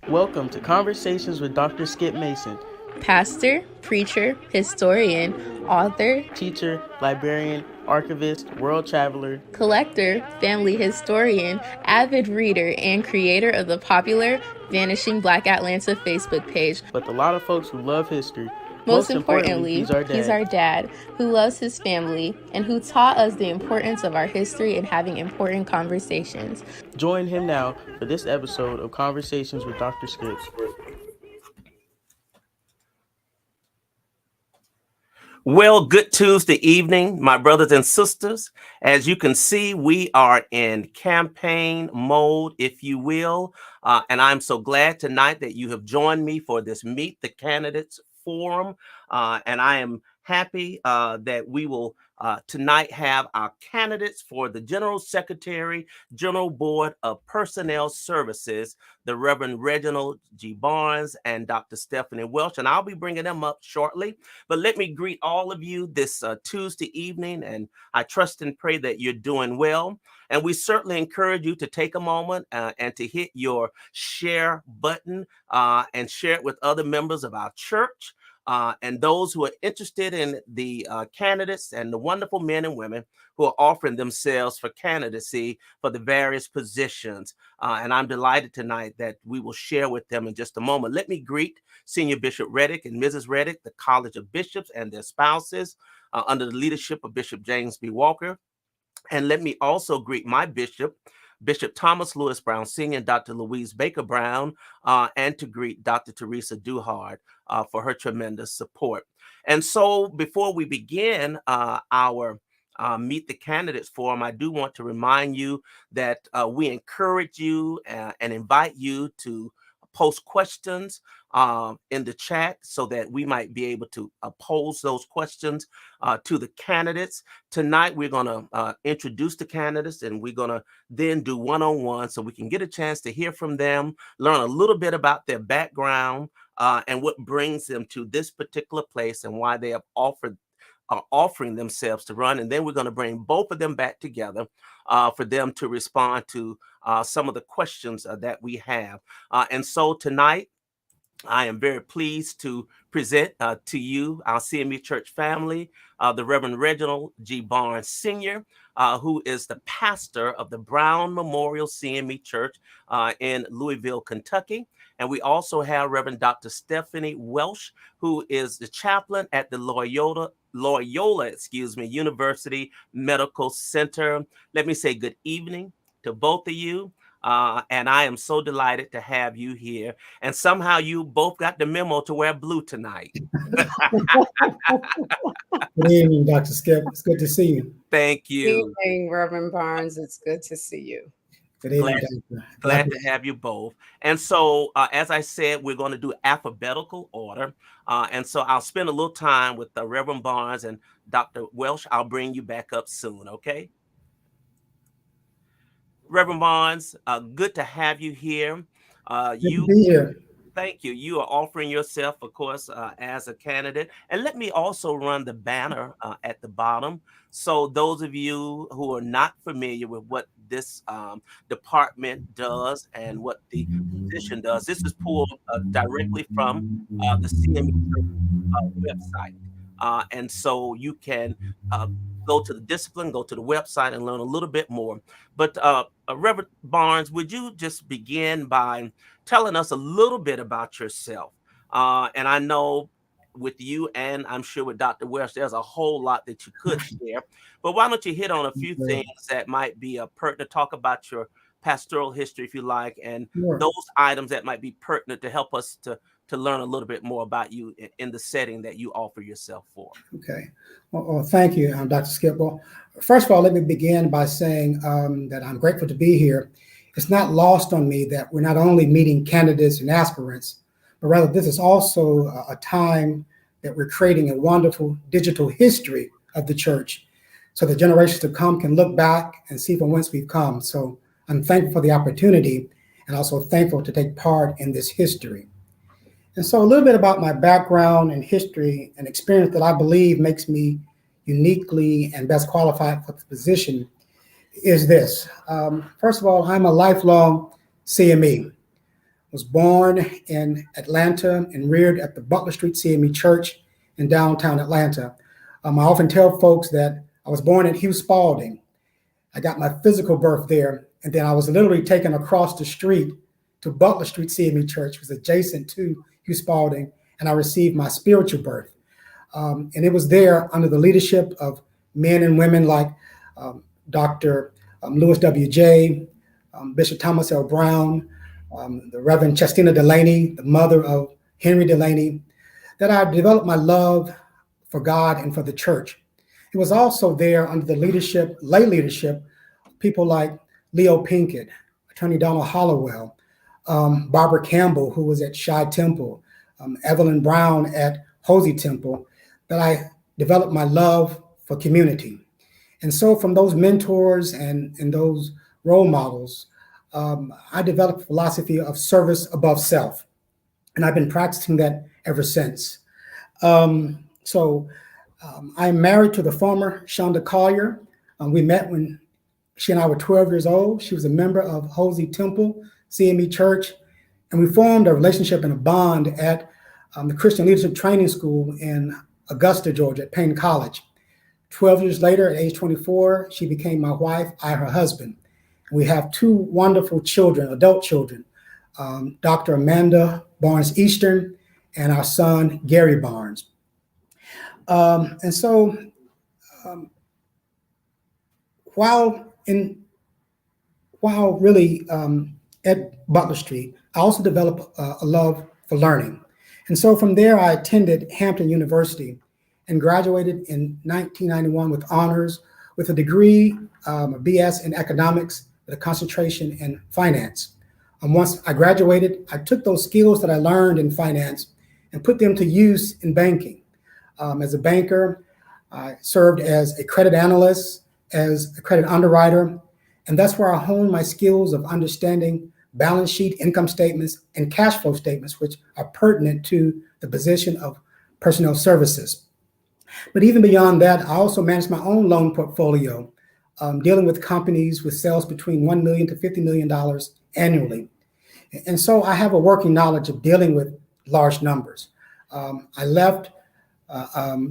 Welcome to Conversations with Dr. Skip Mason, pastor, preacher, historian, author, teacher, librarian, archivist, world traveler, collector, family historian, avid reader, and creator of the popular Vanishing Black Atlanta Facebook page. But a lot of folks who love history. Most importantly, he's our dad who loves his family and who taught us the importance of our history and having important conversations. Join him now for this episode of Conversations with Dr. Skip. Well, good Tuesday evening, my brothers and sisters. As you can see, we are in campaign mode, if you will. And I'm so glad tonight that you have joined me for this Meet the Candidates Forum. And I am happy that we will tonight have our candidates for the General Secretary, General Board of Personnel Services, the Reverend Reginald G. Barnes and Dr. Stephanie Welsh. And I'll be bringing them up shortly. But let me greet all of you this Tuesday evening, and I trust and pray that you're doing well. And we certainly encourage you to take a moment and to hit your share button and share it with other members of our church. And those who are interested in the candidates and the wonderful men and women who are offering themselves for candidacy for the various positions. And I'm delighted tonight that we will share with them in just a moment. Let me greet Senior Bishop Reddick and Mrs. Reddick, the College of Bishops and their spouses under the leadership of Bishop James B. Walker. And let me also greet my bishop, Bishop Thomas Lewis Brown Sr. and Dr. Louise Baker Brown, and to greet Dr. Teresa Duhard for her tremendous support. And so before we begin our Meet the Candidates Forum, I do want to remind you that we encourage you and invite you to post questions in the chat so that we might be able to pose those questions to the candidates. Tonight, we're going to introduce the candidates, and we're going to then do one-on-one so we can get a chance to hear from them, learn a little bit about their background and what brings them to this particular place and why they have offering themselves to run. And then we're going to bring both of them back together for them to respond to some of the questions that we have. And so tonight, I am very pleased to present to you our CME Church family, the Reverend Reginald G. Barnes Sr., who is the pastor of the Brown Memorial CME Church in Louisville, Kentucky. And we also have Reverend Dr. Stephanie Welsh, who is the chaplain at the Loyola University Medical Center. Let me say good evening to both of you. And I am so delighted to have you here. And somehow you both got the memo to wear blue tonight. Good evening, Dr. Skip. It's good to see you. Thank you. Good evening, Reverend Barnes. It's good to see you. Good evening, glad to have you both. And so, as I said, we're going to do alphabetical order. And so I'll spend a little time with Reverend Barnes and Dr. Welsh. I'll bring you back up soon, okay? Reverend Barnes, good to have you here. Good to be here. Thank you. You are offering yourself, of course, as a candidate. And let me also run the banner at the bottom. So those of you who are not familiar with what this department does and what the position does, this is pulled directly from the CME website. And so you can go to the discipline, go to the website and learn a little bit more. But Reverend Barnes, would you just begin by telling us a little bit about yourself? And I know with you and I'm sure with Dr. Welsh, there's a whole lot that you could share. But why don't you hit on a few things that might be pertinent, talk about your pastoral history, if you like, and those items that might be pertinent to help us to learn a little bit more about you in the setting that you offer yourself for. Okay. Well, thank you, Dr. Skip. Well, first of all, let me begin by saying that I'm grateful to be here. It's not lost on me that we're not only meeting candidates and aspirants, but rather this is also a time that we're creating a wonderful digital history of the church so the generations to come can look back and see from whence we've come. So I'm thankful for the opportunity and also thankful to take part in this history. And so a little bit about my background and history and experience that I believe makes me uniquely and best qualified for the position is this. First of all, I'm a lifelong CME. was born in Atlanta and reared at the Butler Street CME Church in downtown Atlanta. I often tell folks that I was born at Hugh Spalding. I got my physical birth there, and then I was literally taken across the street to Butler Street CME Church, which was adjacent to Hugh Spalding, and I received my spiritual birth. And it was there under the leadership of men and women like Dr. Lewis W.J., Bishop Thomas L. Brown, the Reverend Chestina Delaney, the mother of Henry Delaney, that I developed my love for God and for the church. It was also there under the leadership, lay leadership, people like Leo Pinkett, Attorney Donald Hollowell, Barbara Campbell, who was at Shi Temple, Evelyn Brown at Hosey Temple, that I developed my love for community. And so from those mentors and those role models, I developed a philosophy of service above self. And I've been practicing that ever since. I'm married to the former Shonda Collier. We met when she and I were 12 years old. She was a member of Hosey Temple, CME Church, and we formed a relationship and a bond at the Christian Leadership Training School in Augusta, Georgia, at Payne College. 12 years later, at age 24, she became my wife, I her husband. We have two wonderful children, adult children, Dr. Amanda Barnes Eastern and our son, Gary Barnes. While really at Butler Street, I also developed a love for learning. And so from there, I attended Hampton University and graduated in 1991 with honors, with a degree, a BS in economics, with a concentration in finance. Once I graduated, I took those skills that I learned in finance and put them to use in banking. As a banker, I served as a credit analyst, as a credit underwriter, and that's where I honed my skills of understanding balance sheet, income statements, and cash flow statements, which are pertinent to the position of personnel services. But even beyond that, I also managed my own loan portfolio, dealing with companies with sales between $1 million to $50 million annually. And so I have a working knowledge of dealing with large numbers. I left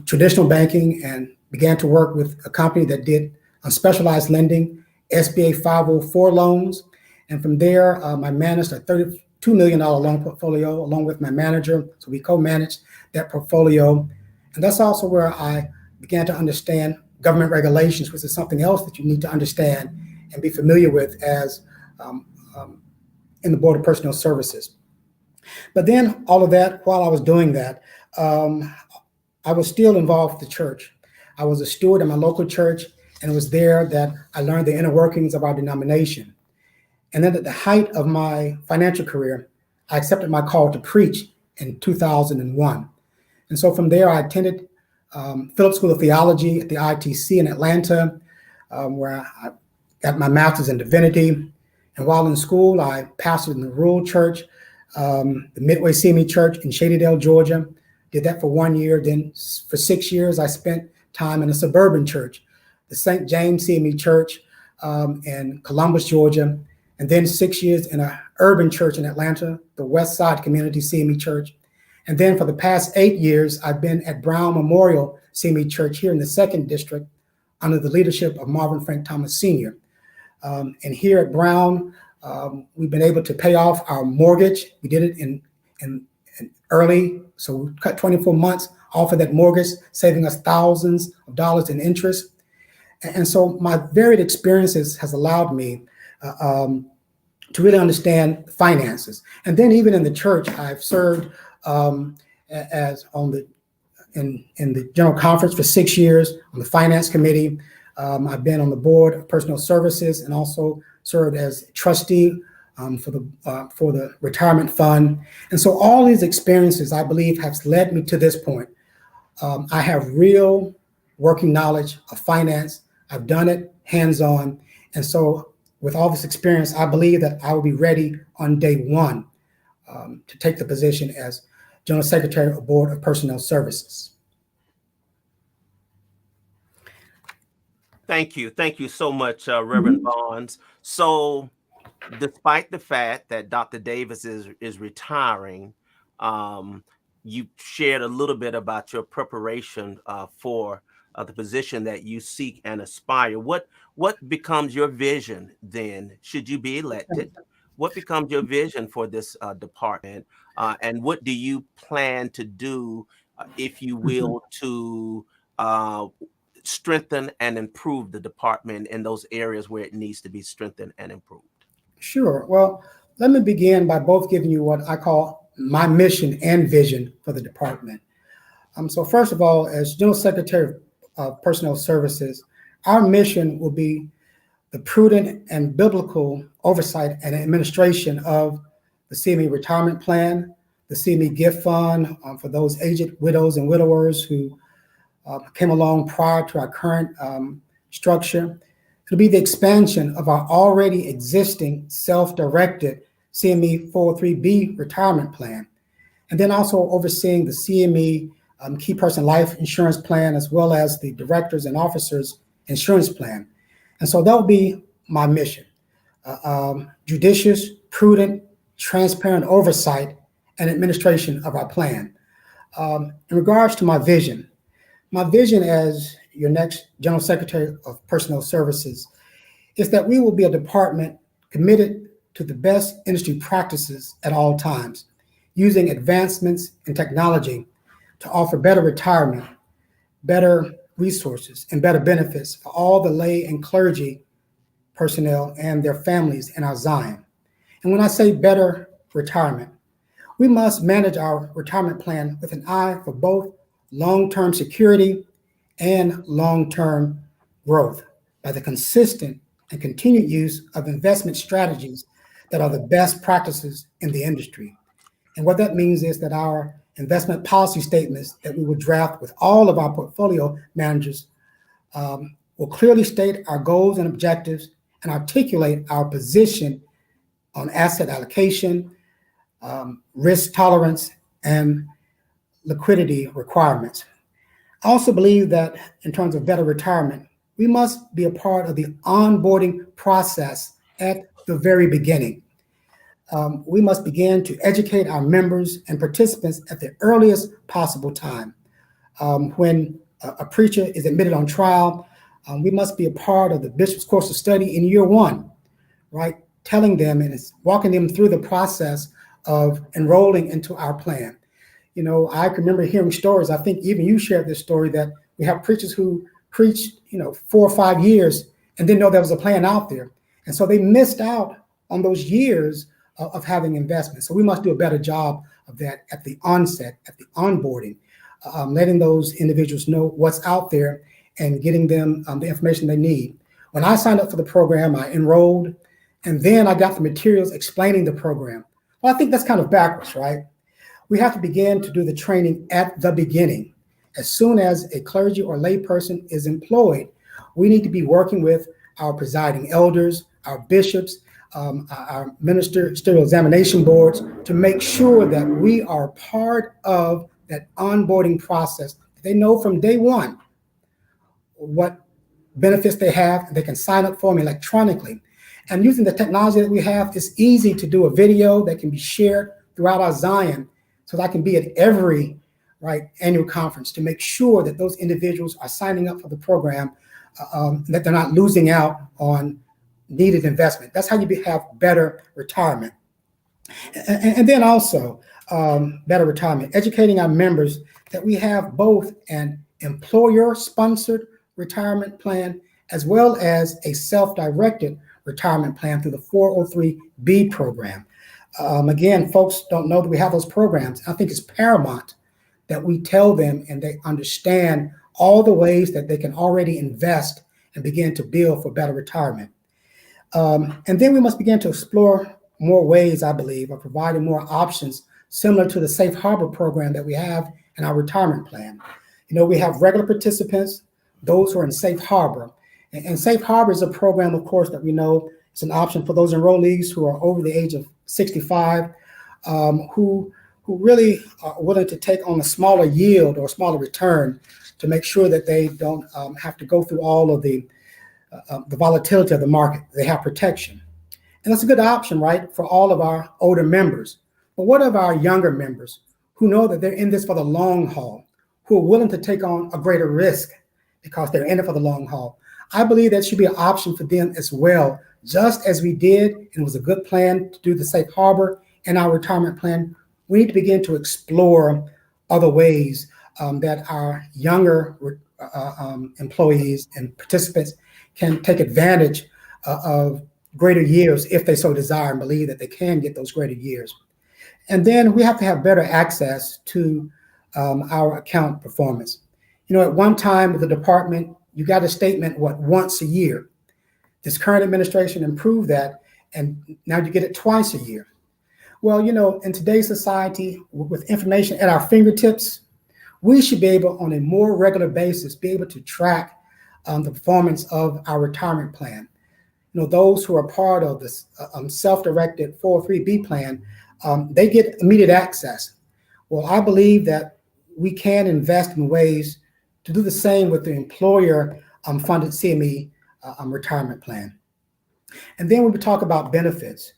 traditional banking and began to work with a company that did specialized lending, SBA 504 loans. And from there, I managed a $32 million loan portfolio along with my manager. So we co-managed that portfolio. And that's also where I began to understand government regulations, which is something else that you need to understand and be familiar with as in the Board of Personnel Services. But then all of that, while I was doing that, I was still involved with the church. I was a steward in my local church, and it was there that I learned the inner workings of our denomination. And then at the height of my financial career, I accepted my call to preach in 2001. And so from there, I attended Phillips School of Theology at the ITC in Atlanta, where I got my master's in divinity. And while in school, I pastored in the rural church, the Midway CME Church in Shadydale, Georgia. Did that for 1 year. Then for 6 years, I spent time in a suburban church, the St. James CME Church in Columbus, Georgia. And then 6 years in an urban church in Atlanta, the West Side Community CME Church. And then for the past 8 years, I've been at Brown Memorial CME Church here in the 2nd District under the leadership of Marvin Frank Thomas Sr. And here at Brown, we've been able to pay off our mortgage. We did it in early, so we cut 24 months off of that mortgage, saving us thousands of dollars in interest. And so my varied experiences has allowed me to really understand finances. And then even in the church, I've served as on the in the General Conference for 6 years, on the Finance Committee. I've been on the Board of Personnel Services and also served as trustee for the retirement fund. And so all these experiences, I believe, have led me to this point. I have real working knowledge of finance. I've done it hands-on. And so with all this experience, I believe that I will be ready on day one to take the position as General Secretary of Board of Personnel Services. Thank you. Thank you so much, Reverend Barnes. So despite the fact that Dr. Davis is retiring, you shared a little bit about your preparation for the position that you seek and aspire. What becomes your vision then, should you be elected? What becomes your vision for this department? And what do you plan to do, if you will, to strengthen and improve the department in those areas where it needs to be strengthened and improved? Sure. Well, let me begin by both giving you what I call my mission and vision for the department. So first of all, as General Secretary of Personnel Services, our mission will be the prudent and biblical oversight and administration of the CME retirement plan, the CME gift fund for those aged widows and widowers who came along prior to our current structure. It'll be the expansion of our already existing self-directed CME 403B retirement plan, and then also overseeing the CME Key Person Life Insurance Plan, as well as the Directors and Officers Insurance Plan. And so that'll be my mission: judicious, prudent, transparent oversight and administration of our plan. In regards to my vision as your next General Secretary of Personnel Services is that we will be a department committed to the best industry practices at all times, using advancements in technology to offer better retirement, better resources, and better benefits for all the lay and clergy personnel and their families in our Zion. And when I say better retirement, we must manage our retirement plan with an eye for both long-term security and long-term growth by the consistent and continued use of investment strategies that are the best practices in the industry. And what that means is that our investment policy statements that we will draft with all of our portfolio managers will clearly state our goals and objectives and articulate our position on asset allocation, risk tolerance, and liquidity requirements. I also believe that in terms of better retirement, we must be a part of the onboarding process at the very beginning. We must begin to educate our members and participants at the earliest possible time. When a preacher is admitted on trial, we must be a part of the bishop's course of study in year one, right? Telling them and walking them through the process of enrolling into our plan. You know, I can remember hearing stories. I think even you shared this story that we have preachers who preached, 4 or 5 years and didn't know there was a plan out there. And so they missed out on those years of having investment. So we must do a better job of that at the onset, at the onboarding, letting those individuals know what's out there and getting them the information they need. When I signed up for the program, I enrolled, and then I got the materials explaining the program. Well, I think that's kind of backwards, right? We have to begin to do the training at the beginning. As soon as a clergy or lay person is employed, we need to be working with our presiding elders, our bishops, our ministerial examination boards to make sure that we are part of that onboarding process. They know from day one what benefits they have. They can sign up for them electronically. And using the technology that we have, it's easy to do a video that can be shared throughout our Zion so that I can be at every annual conference to make sure that those individuals are signing up for the program, that they're not losing out on needed investment. That's how you have better retirement. And then also better retirement, educating our members that we have both an employer-sponsored retirement plan as well as a self-directed retirement plan through the 403B program. Again, folks don't know that we have those programs. I think it's paramount that we tell them and they understand all the ways that they can already invest and begin to build for better retirement. And then we must begin to explore more ways, I believe, of providing more options similar to the safe harbor program that we have in our retirement plan. We have regular participants, those who are in safe harbor. And safe harbor is a program, of course, that we know is an option for those enrollees who are over the age of 65, who really are willing to take on a smaller yield or smaller return to make sure that they don't have to go through all of the volatility of the market. They have protection. And that's a good option, right, for all of our older members. But what of our younger members who know that they're in this for the long haul, who are willing to take on a greater risk because they're in it for the long haul? I believe that should be an option for them as well, just as we did, and it was a good plan to do the safe harbor in our retirement plan. We need to begin to explore other ways that our younger employees and participants can take advantage of greater years if they so desire and believe that they can get those greater years. And then we have to have better access to our account performance. You know, at one time with the department, you got a statement, once a year. This current administration improved that, and now you get it twice a year. Well, you know, in today's society, with information at our fingertips, we should be able, on a more regular basis, be able to track the performance of our retirement plan. You know, those who are part of this self-directed 403B plan, they get immediate access. Well, I believe that we can invest in ways to do the same with the employer-funded CME retirement plan. And then when we talk about benefits,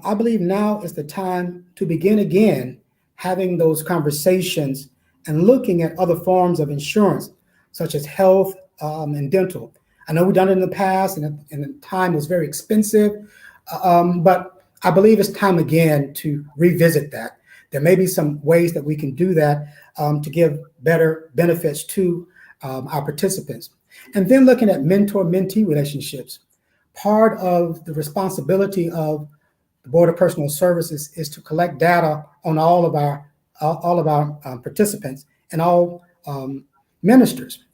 I believe now is the time to begin again having those conversations and looking at other forms of insurance, such as health and dental. I know we've done it in the past, and the time was very expensive, but I believe it's time again to revisit that. There may be some ways that we can do that to give better benefits to our participants. And then looking at mentor-mentee relationships. Part of the responsibility of the Board of Personal Services is to collect data on all of our participants and all ministers.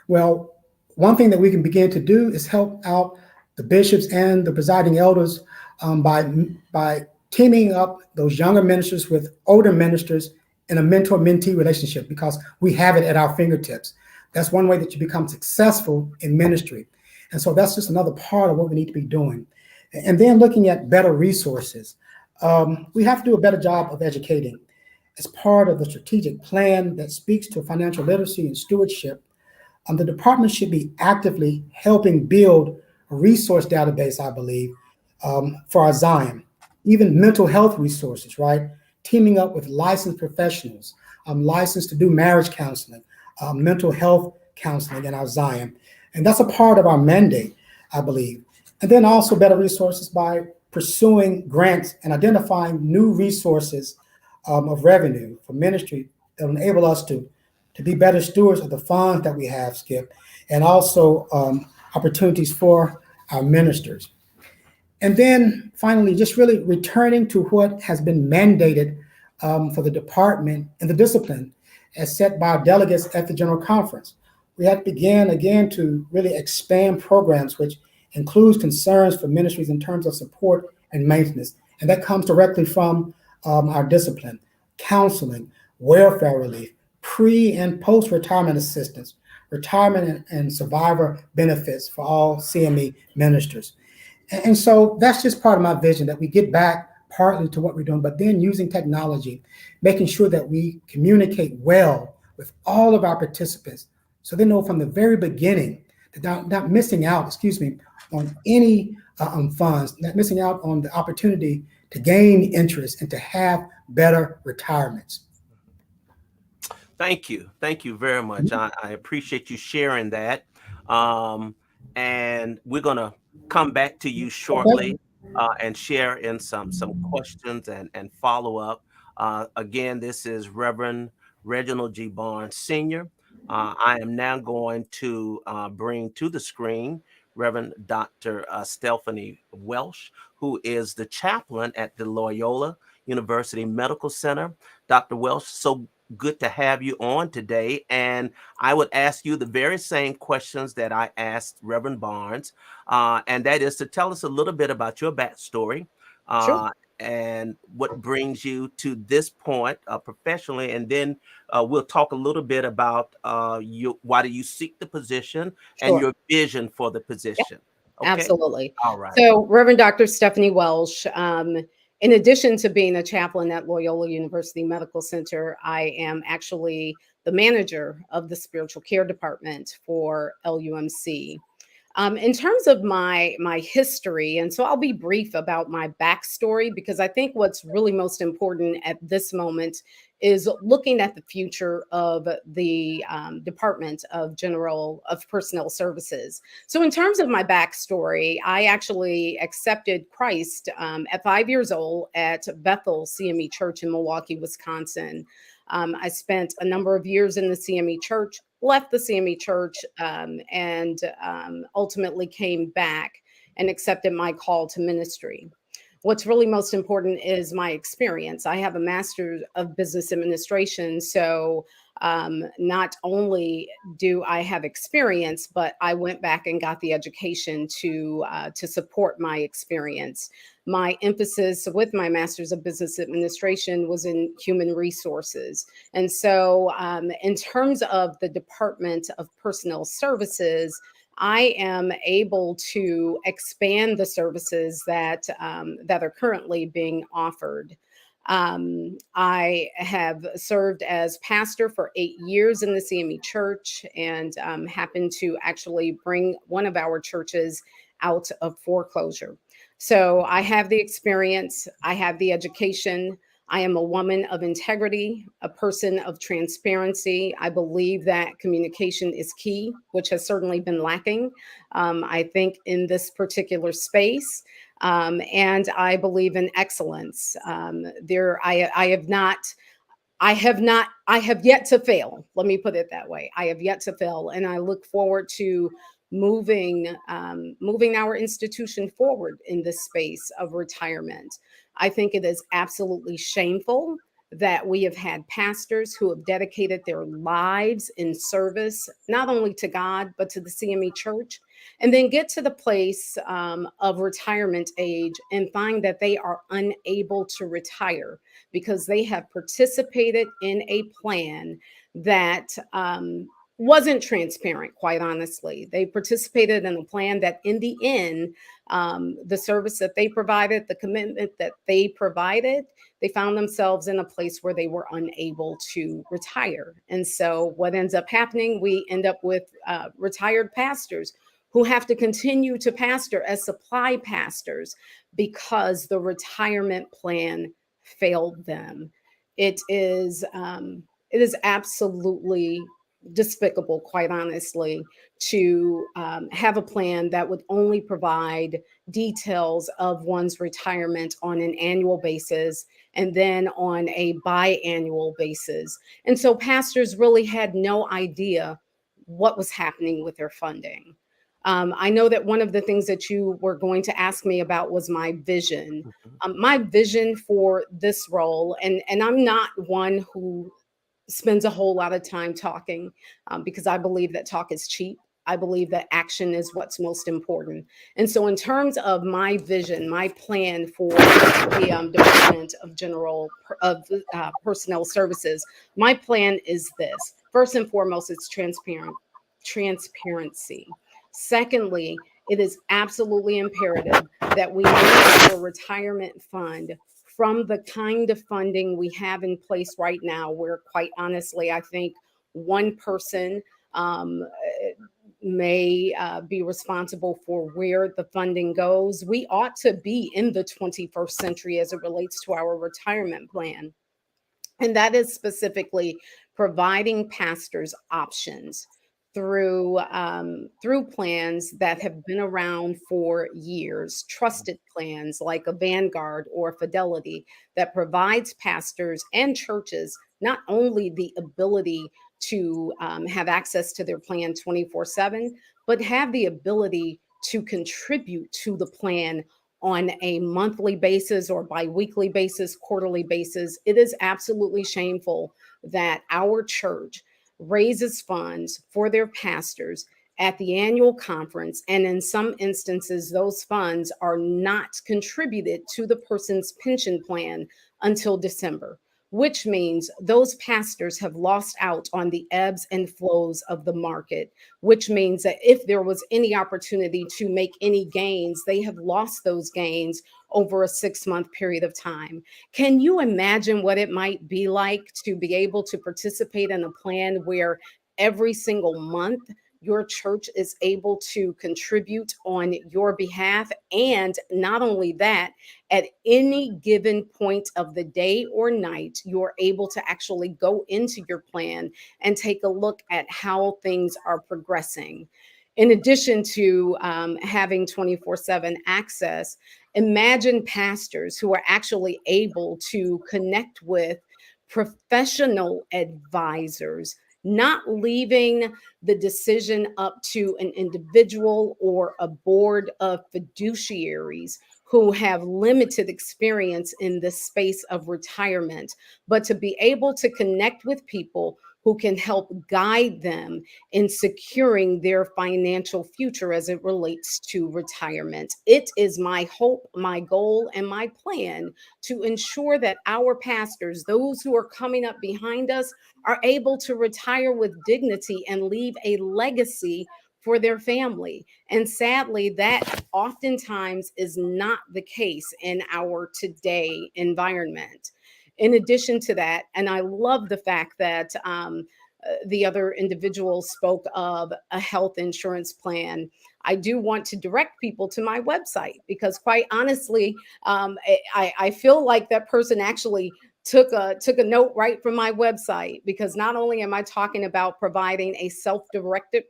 Well, one thing that we can begin to do is help out the bishops and the presiding elders by teaming up those younger ministers with older ministers in a mentor-mentee relationship, because we have it at our fingertips. That's one way that you become successful in ministry. And so that's just another part of what we need to be doing. And then looking at better resources. We have to do a better job of educating. As part of the strategic plan that speaks to financial literacy and stewardship, the department should be actively helping build a resource database, I believe, for our Zion. Even mental health resources, right? Teaming up with licensed professionals, licensed to do marriage counseling, mental health counseling in our Zion. And that's a part of our mandate, I believe. And then also better resources by pursuing grants and identifying new resources of revenue for ministry that will enable us to be better stewards of the funds that we have, Skip, and also opportunities for our ministers. And then finally, just really returning to what has been mandated for the department and the discipline as set by our delegates at the General Conference. We have to begin again to really expand programs, which includes concerns for ministries in terms of support and maintenance. And that comes directly from our discipline, counseling, welfare relief, pre and post-retirement assistance, retirement and survivor benefits for all CME ministers. And so that's just part of my vision, that we get back partly to what we're doing, but then using technology, making sure that we communicate well with all of our participants so they know from the very beginning that they're not missing out, on any funds, not missing out on the opportunity to gain interest and to have better retirements. Thank you. Thank you very much. I appreciate you sharing that. And we're going to come back to you shortly and share in some questions and follow up. Again, this is Reverend Reginald G. Barnes Sr. I am now going to bring to the screen Reverend Dr. Stephanie Welsh, who is the chaplain at the Loyola University Medical Center. Dr. Welsh, so good to have you on today. And I would ask you the very same questions that I asked Reverend Barnes, and that is to tell us a little bit about your backstory. Sure. And what brings you to this point professionally, and then we'll talk a little bit about why do you seek the position and your vision for the position. Okay? Absolutely. All right. So Reverend Dr. Stephanie Welsh, in addition to being a chaplain at Loyola University Medical Center, I am actually the manager of the spiritual care department for LUMC. In terms of my history, and so I'll be brief about my backstory, because I think what's really most important at this moment is looking at the future of the Department of Personnel Services. So in terms of my backstory, I actually accepted Christ at 5 years old at Bethel CME Church in Milwaukee, Wisconsin. I spent a number of years in the CME Church, left the CME Church, and ultimately came back and accepted my call to ministry. What's really most important is my experience. I have a master's of business administration, so not only do I have experience, but I went back and got the education to support my experience. My emphasis with my master's of business administration was in human resources. And so in terms of the Department of Personnel Services, I am able to expand the services that are currently being offered. I have served as pastor for 8 years in the CME Church, and happened to actually bring one of our churches out of foreclosure. So I have the experience, I have the education. I am a woman of integrity, a person of transparency. I believe that communication is key, which has certainly been lacking, I think, in this particular space. And I believe in excellence. I have yet to fail. Let me put it that way. I have yet to fail, and I look forward to moving our institution forward in this space of retirement. I think it is absolutely shameful that we have had pastors who have dedicated their lives in service, not only to God, but to the CME Church, and then get to the place of retirement age and find that they are unable to retire because they have participated in a plan that wasn't transparent, quite honestly. They participated in a plan that in the end, the service that they provided, the commitment that they provided, they found themselves in a place where they were unable to retire. And so what ends up happening, we end up with retired pastors who have to continue to pastor as supply pastors because the retirement plan failed them. It is absolutely despicable, quite honestly, to have a plan that would only provide details of one's retirement on an annual basis and then on a biannual basis. And so pastors really had no idea what was happening with their funding. I know that one of the things that you were going to ask me about was my vision. My vision for this role, and I'm not one who spends a whole lot of time talking because I believe that talk is cheap. I believe that action is what's most important. And so in terms of my vision, my plan for the Department of Personnel Services, my plan is this. First and foremost, it's transparency. Secondly, it is absolutely imperative that we move our retirement fund from the kind of funding we have in place right now, where quite honestly, I think one person may be responsible for where the funding goes. We ought to be in the 21st century as it relates to our retirement plan. And that is specifically providing pastors options through plans that have been around for years, trusted plans like a Vanguard or Fidelity that provides pastors and churches not only the ability to have access to their plan 24/7, but have the ability to contribute to the plan on a monthly basis or biweekly basis, quarterly basis. It is absolutely shameful that our church raises funds for their pastors at the annual conference, and in some instances, those funds are not contributed to the person's pension plan until December, which means those pastors have lost out on the ebbs and flows of the market, which means that if there was any opportunity to make any gains, they have lost those gains over a 6-month period of time. Can you imagine what it might be like to be able to participate in a plan where every single month your church is able to contribute on your behalf. And not only that, at any given point of the day or night, you're able to actually go into your plan and take a look at how things are progressing. In addition to having 24/7 access, imagine pastors who are actually able to connect with professional advisors, not leaving the decision up to an individual or a board of fiduciaries who have limited experience in the space of retirement, but to be able to connect with people who can help guide them in securing their financial future as it relates to retirement. It is my hope, my goal, and my plan to ensure that our pastors, those who are coming up behind us, are able to retire with dignity and leave a legacy for their family. And sadly, that oftentimes is not the case in our today environment. In addition to that, and I love the fact that the other individual spoke of a health insurance plan. I do want to direct people to my website because, quite honestly, I feel like that person actually took a note right from my website, because not only am I talking about providing a self-directed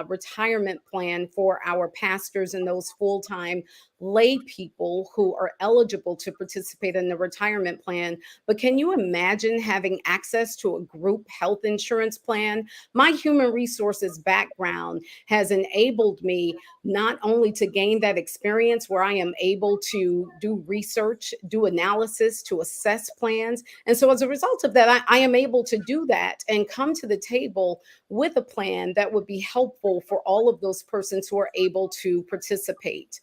retirement plan for our pastors and those full-time lay people who are eligible to participate in the retirement plan, but can you imagine having access to a group health insurance plan? My human resources background has enabled me not only to gain that experience where I am able to do research, do analysis, to assess plans. And so as a result of that, I am able to do that and come to the table with a plan that would be helpful for all of those persons who are able to participate.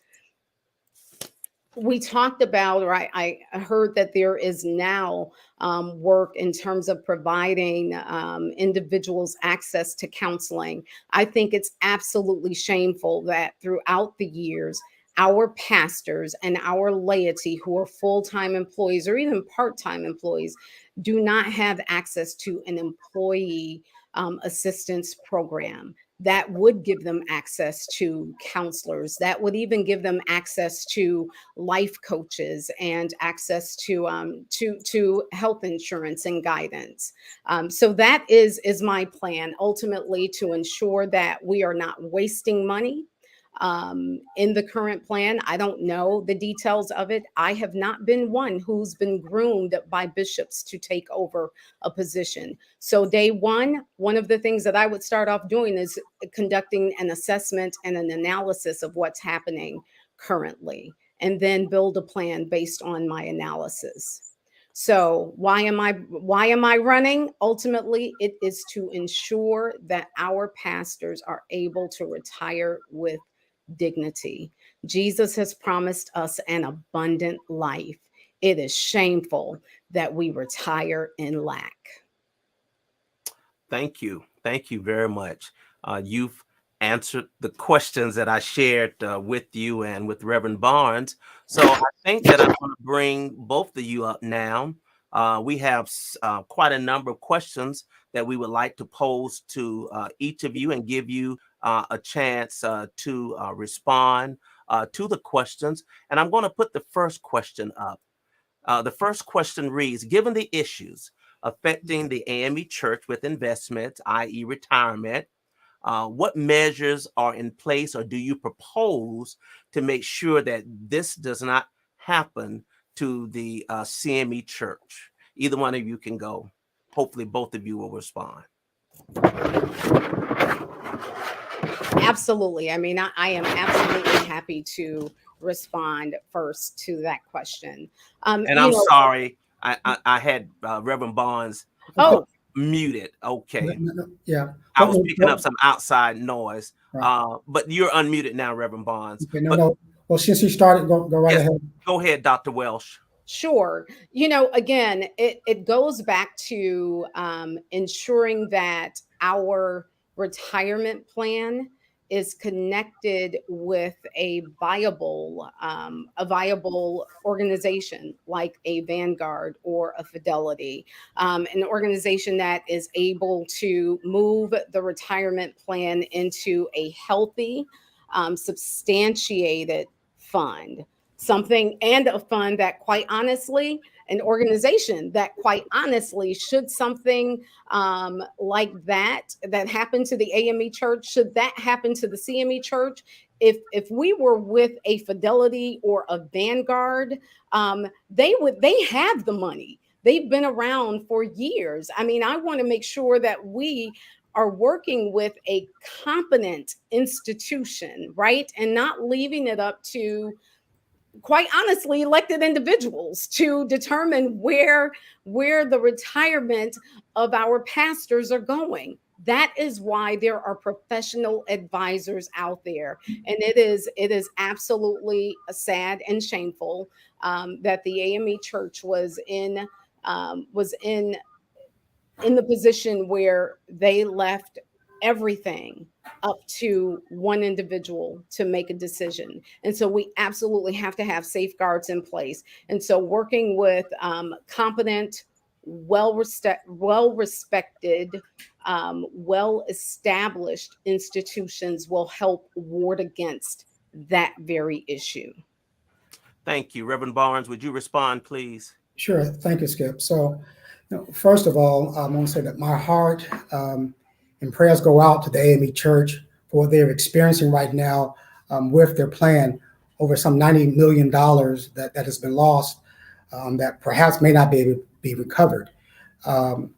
We talked about, or I heard that there is now work in terms of providing individuals access to counseling. I think it's absolutely shameful that throughout the years, our pastors and our laity who are full-time employees or even part-time employees do not have access to an employee assistance program that would give them access to counselors, that would even give them access to life coaches and access to health insurance and guidance. So that is my plan, ultimately, to ensure that we are not wasting money in the current plan. I don't know the details of it. I have not been one who's been groomed by bishops to take over a position. So day one of the things that I would start off doing is conducting an assessment and an analysis of what's happening currently, and then build a plan based on my analysis. So why am I running? Ultimately, it is to ensure that our pastors are able to retire with dignity. Jesus has promised us an abundant life. It is shameful that we retire in lack. Thank you. Thank you very much. You've answered the questions that I shared with you and with Reverend Barnes. So I think that I'm going to bring both of you up now. We have quite a number of questions that we would like to pose to each of you and give you a chance to respond to the questions. And I'm going to put the first question up. The first question reads, given the issues affecting the AME Church with investments, i.e. retirement, what measures are in place or do you propose to make sure that this does not happen to the CME Church? Either one of you can go. Hopefully both of you will respond. Absolutely. I mean, I am absolutely happy to respond first to that question. And I'm sorry, I had Reverend Barnes muted. Okay. Yeah. I was picking up some outside noise. Right. But you're unmuted now, Reverend Barnes. Okay, no. Well, since you started, go right ahead. Go ahead, Dr. Welsh. Sure. Again, it goes back to ensuring that our retirement plan is connected with a viable organization like a Vanguard or a Fidelity, an organization that is able to move the retirement plan into a healthy, substantiated fund, a fund that quite honestly, an organization that quite honestly, should something like that happened to the AME Church, should that happen to the CME Church, if we were with a Fidelity or a Vanguard, they have the money. They've been around for years. I mean, I want to make sure that we are working with a competent institution, right? And not leaving it up to, quite honestly, elected individuals to determine where the retirement of our pastors are going. That is why there are professional advisors out there. And it is absolutely sad and shameful that the AME Church was in the position where they left everything up to one individual to make a decision. And so we absolutely have to have safeguards in place. And so working with competent, well-respected, well-established institutions will help ward against that very issue. Thank you. Reverend Barnes, would you respond, please? Sure. Thank you, Skip. So, first of all, I want to say that my heart and prayers go out to the AME Church for what they're experiencing right now with their plan over some $90 million that has been lost, that perhaps may not be able to be recovered.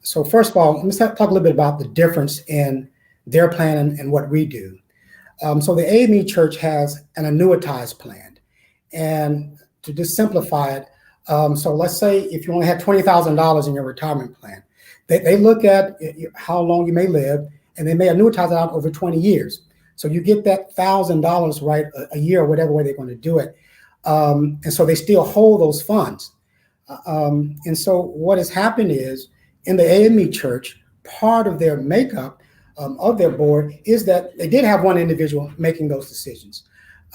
So first of all, let's talk a little bit about the difference in their plan and what we do. So the AME Church has an annuitized plan. And to just simplify it, so let's say if you only have $20,000 in your retirement plan, they look at how long you may live, and they may annuitize it out over 20 years. So you get that $1,000 right a year, or whatever way they're going to do it. And so they still hold those funds. And so what has happened is, in the AME Church, part of their makeup of their board is that they did have one individual making those decisions.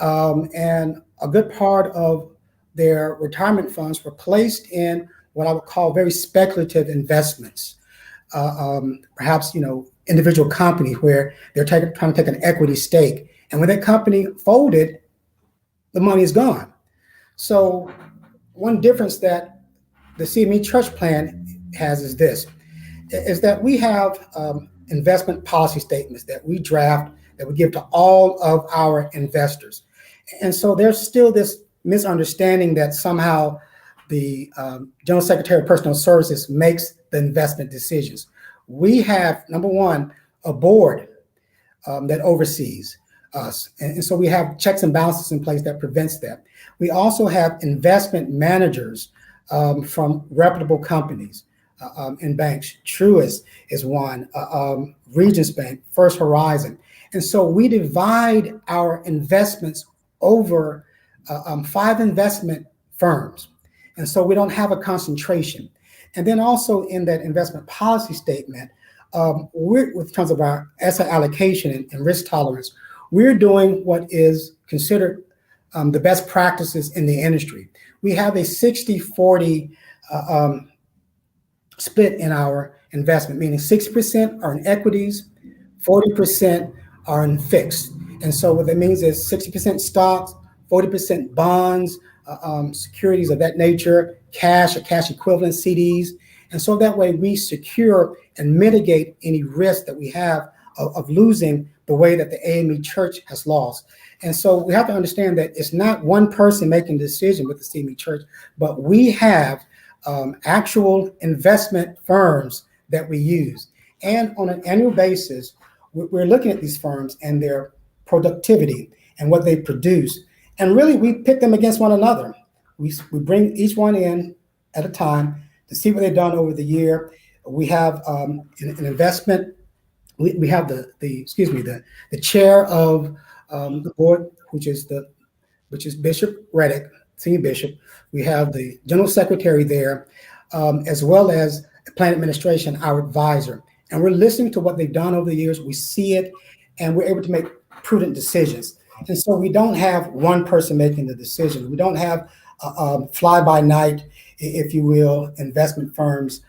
And a good part of their retirement funds were placed in what I would call very speculative investments. Perhaps, individual companies where they're trying to take an equity stake. And when that company folded, the money is gone. So one difference that the CME Church plan has is this, is that we have investment policy statements that we draft, that we give to all of our investors. And so there's still this misunderstanding that somehow the General Secretary of Personnel Services makes the investment decisions. We have, number one, a board that oversees us. And so we have checks and balances in place that prevents that. We also have investment managers from reputable companies and banks. Truist is one, Regions Bank, First Horizon. And so we divide our investments over 5 investment firms. And so we don't have a concentration. And then also in that investment policy statement, with terms of our asset allocation and risk tolerance, we're doing what is considered the best practices in the industry. We have a 60-40 split in our investment, meaning 60% are in equities, 40% are in fixed. And so what that means is 60% stocks, 40% bonds, securities of that nature, cash or cash equivalent CDs. And so that way we secure and mitigate any risk that we have of losing the way that the AME Church has lost. And so we have to understand that it's not one person making a decision with the CME Church, but we have actual investment firms that we use. And on an annual basis, we're looking at these firms and their productivity and what they produce. And really, we pit them against one another. We bring each one in at a time to see what they've done over the year. We have an investment. We have the chair of the board, which is Bishop Reddick, senior bishop. We have the general secretary there, as well as plan administration, our advisor. And we're listening to what they've done over the years. We see it, and we're able to make prudent decisions. And so we don't have one person making the decision. We don't have fly-by-night, if you will, investment firms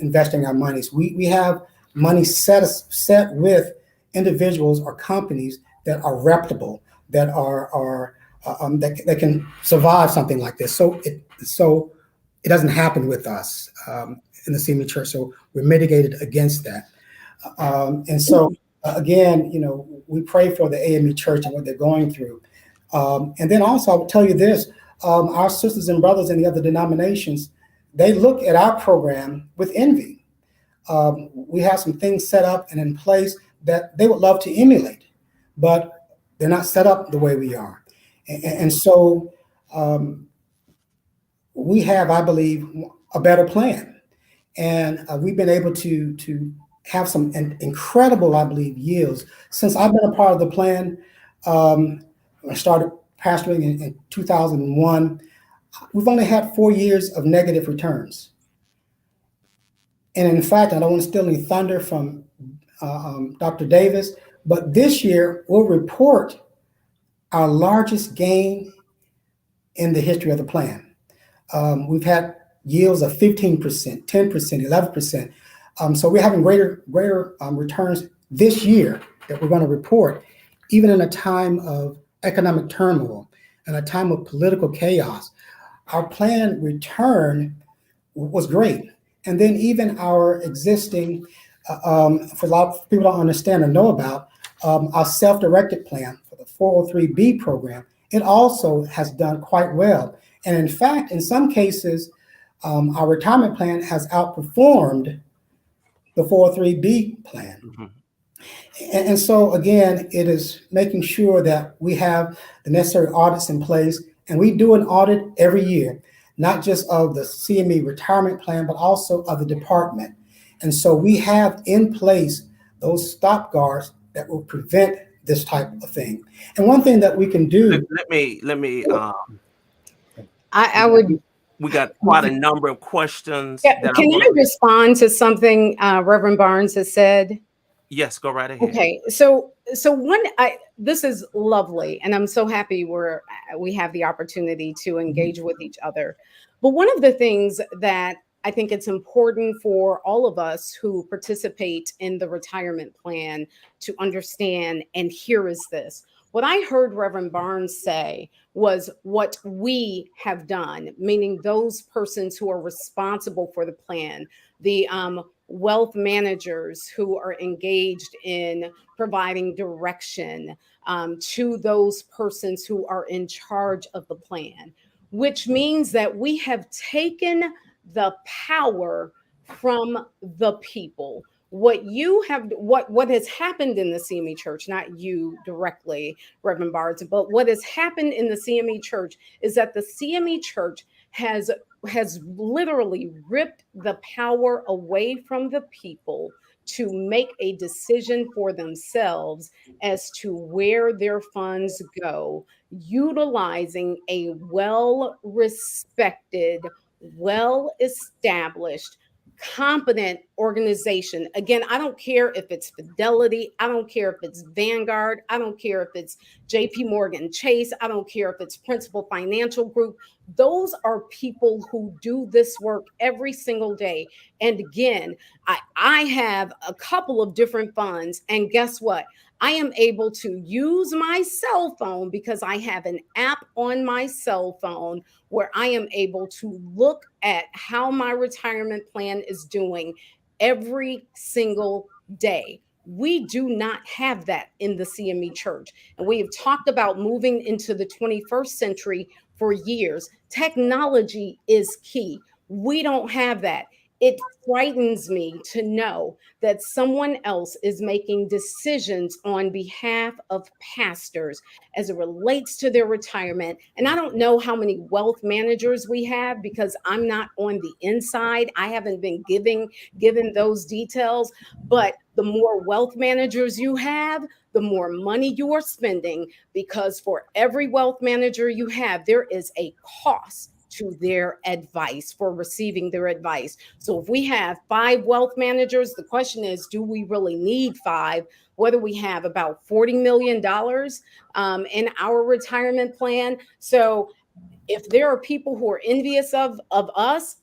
investing our monies. We have money set with individuals or companies that are reputable, that are that can survive something like this. So it doesn't happen with us in the CME Church. So we're mitigated against that. And so again, we pray for the AME Church and what they're going through. And then also, I will tell you this: our sisters and brothers in the other denominations, they look at our program with envy. We have some things set up and in place that they would love to emulate, but they're not set up the way we are. And so we have, I believe, a better plan. And we've been able to have some incredible, I believe, yields. Since I've been a part of the plan, I started pastoring in 2001, we've only had 4 years of negative returns. And in fact, I don't want to steal any thunder from Dr. Davis, but this year we'll report our largest gain in the history of the plan. We've had yields of 15%, 10%, 11%. So we're having greater returns this year that we're going to report, even in a time of economic turmoil and a time of political chaos. Our plan return was great. And then even our existing, for a lot of people don't understand or know about, our self-directed plan for the 403B program, it also has done quite well. And in fact, in some cases, our retirement plan has outperformed the 403B plan. Mm-hmm. And so again, it is making sure that we have the necessary audits in place. And we do an audit every year, not just of the CME retirement plan, but also of the department. And so we have in place those stop guards that will prevent this type of thing. And one thing that we can do. Let me. I would. We got quite a number of questions. Yeah, can I respond to something Reverend Barnes has said? Yes, go right ahead. Okay, so this is lovely, and I'm so happy we have the opportunity to engage with each other. But one of the things that I think it's important for all of us who participate in the retirement plan to understand, and here is this. What I heard Reverend Barnes say was what we have done, meaning those persons who are responsible for the plan, the wealth managers who are engaged in providing direction to those persons who are in charge of the plan, which means that we have taken the power from the people. What has happened in the CME Church, not you directly, Reverend Barnes, but what has happened in the CME Church is that the CME Church has literally ripped the power away from the people to make a decision for themselves as to where their funds go, utilizing a well-respected, well-established, competent organization. Again, I don't care if it's Fidelity. I don't care if it's Vanguard. I don't care if it's JP Morgan Chase. I don't care if it's Principal Financial Group. Those are people who do this work every single day. And again, I have a couple of different funds. And guess what? I am able to use my cell phone because I have an app on my cell phone where I am able to look at how my retirement plan is doing every single day. We do not have that in the CME Church. And we have talked about moving into the 21st century for years. Technology is key. We don't have that. It frightens me to know that someone else is making decisions on behalf of pastors as it relates to their retirement. And I don't know how many wealth managers we have because I'm not on the inside. I haven't been given those details. But the more wealth managers you have, the more money you are spending, because for every wealth manager you have, there is a cost to their advice, for receiving their advice. So if we have 5 wealth managers, the question is, do we really need 5? Whether we have about $40 million in our retirement plan. So if there are people who are envious of us,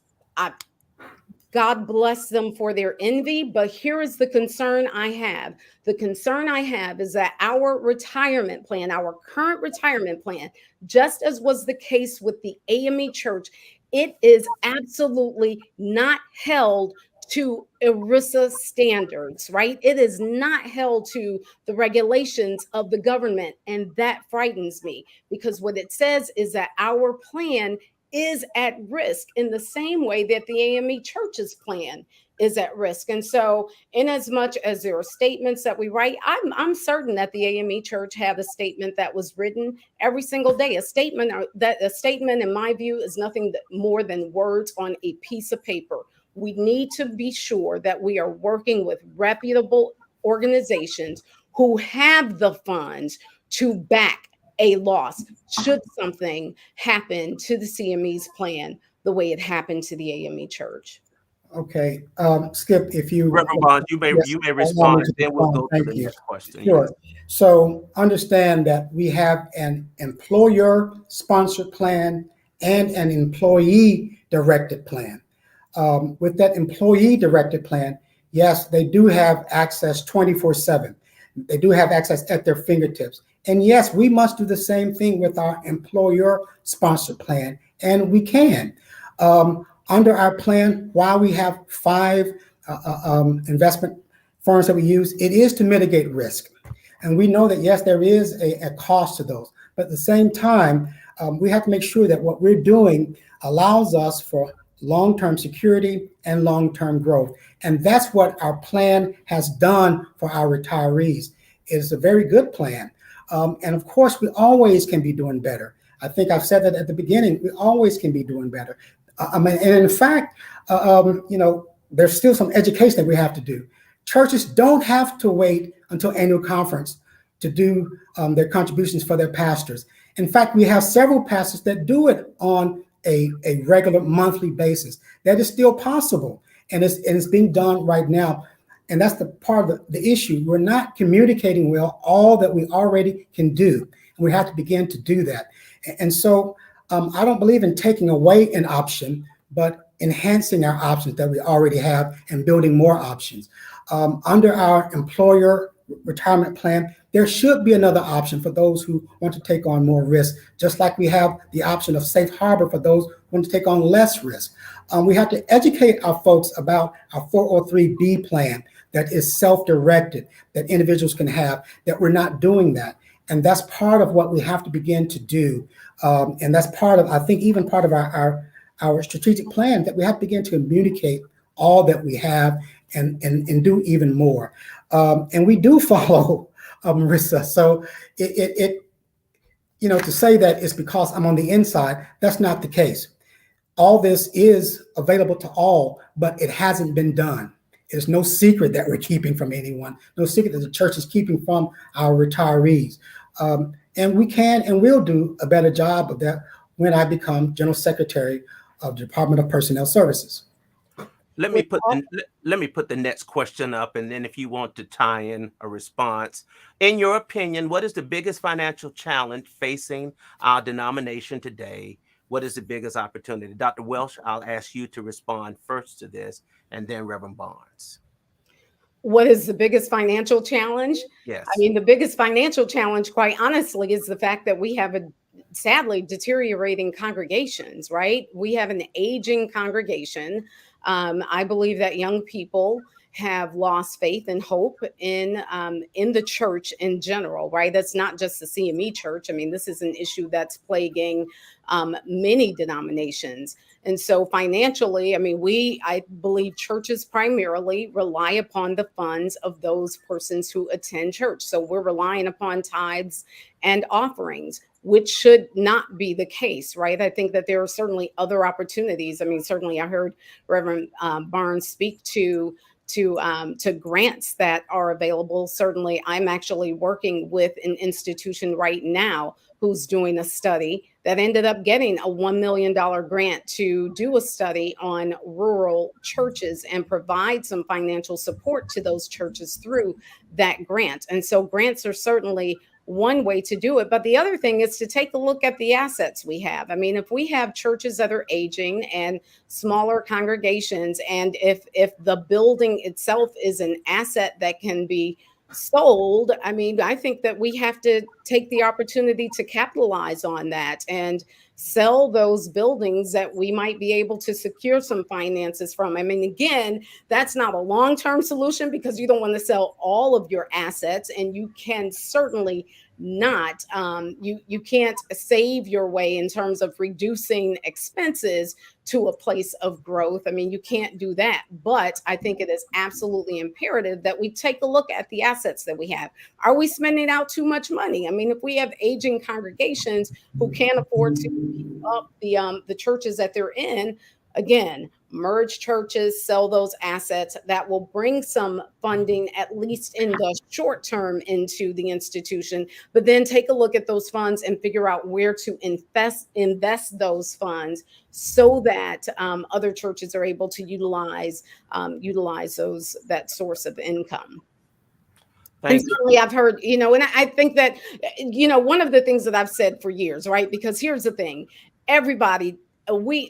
God bless them for their envy. But here is the concern I have. The concern I have is that our retirement plan, our current retirement plan, just as was the case with the AME Church, it is absolutely not held to ERISA standards, right? It is not held to the regulations of the government. And that frightens me, because what it says is that our plan is at risk in the same way that the AME Church's plan is at risk. And so, in as much as there are statements that we write, I'm certain that the AME Church had a statement that was written every single day. A statement in my view is nothing more than words on a piece of paper. We need to be sure that we are working with reputable organizations who have the funds to back a loss should something happen to the CME's plan the way it happened to the AME Church. Okay, Skip, if you Reverend Bond, you may respond, and then we'll go to the next question. Sure. So understand that we have an employer-sponsored plan and an employee-directed plan. With that employee-directed plan, yes, they do have access 24/7. They do have access at their fingertips. And yes, we must do the same thing with our employer-sponsored plan, and we can. Under our plan, while we have 5 investment firms that we use, it is to mitigate risk. And we know that, yes, there is a cost to those. But at the same time, we have to make sure that what we're doing allows us for long-term security and long-term growth. And that's what our plan has done for our retirees. It's a very good plan. And of course, we always can be doing better. I think I've said that at the beginning. We always can be doing better. And in fact, there's still some education that we have to do. Churches don't have to wait until annual conference to do their contributions for their pastors. In fact, we have several pastors that do it on a regular monthly basis. That is still possible, and it's being done right now. And that's the part of the issue. We're not communicating well all that we already can do. And we have to begin to do that. And so I don't believe in taking away an option, but enhancing our options that we already have and building more options. Under our employer retirement plan, there should be another option for those who want to take on more risk, just like we have the option of safe harbor for those who want to take on less risk. We have to educate our folks about our 403B plan that is self-directed, that individuals can have, that we're not doing that. And that's part of what we have to begin to do. And that's part of, I think, even part of our strategic plan, that we have to begin to communicate all that we have and do even more. And we do follow ERISA. So to say that it's because I'm on the inside, that's not the case. All this is available to all, but it hasn't been done. There's no secret that we're keeping from anyone, no secret that the church is keeping from our retirees. And we can and will do a better job of that when I become General Secretary of the Department of Personnel Services. Let me put the next question up, and then if you want to tie in a response. In your opinion, what is the biggest financial challenge facing our denomination today? What is the biggest opportunity? Dr. Welsh, I'll ask you to respond first to this, and then Reverend Barnes. What is the biggest financial challenge? Yes. I mean, the biggest financial challenge, quite honestly, is the fact that we have sadly deteriorating congregations, right? We have an aging congregation. I believe that young people have lost faith and hope in the church in general, right? That's not just the CME Church. I mean, this is an issue that's plaguing many denominations. And so financially, I mean, I believe churches primarily rely upon the funds of those persons who attend church. So we're relying upon tithes and offerings, which should not be the case, right? I think that there are certainly other opportunities. I mean, certainly I heard Reverend Barnes speak to to grants that are available. Certainly, I'm actually working with an institution right now who's doing a study that ended up getting a $1 million grant to do a study on rural churches and provide some financial support to those churches through that grant. And so grants are certainly one way to do it. But the other thing is to take a look at the assets we have. I mean, if we have churches that are aging and smaller congregations, and if the building itself is an asset that can be sold, I mean, I think that we have to take the opportunity to capitalize on that and sell those buildings that we might be able to secure some finances from. I mean, again, that's not a long-term solution because you don't want to sell all of your assets, and you can certainly not, you can't save your way in terms of reducing expenses to a place of growth. I mean, you can't do that. But I think it is absolutely imperative that we take a look at the assets that we have. Are we spending out too much money? I mean, if we have aging congregations who can't afford to keep up the churches that they're in, again, merge churches, sell those assets. That will bring some funding, at least in the short term, into the institution. But then take a look at those funds and figure out where to invest those funds so that other churches are able to utilize that source of income. And certainly I've heard, and I think that, one of the things that I've said for years, right? Because here's the thing,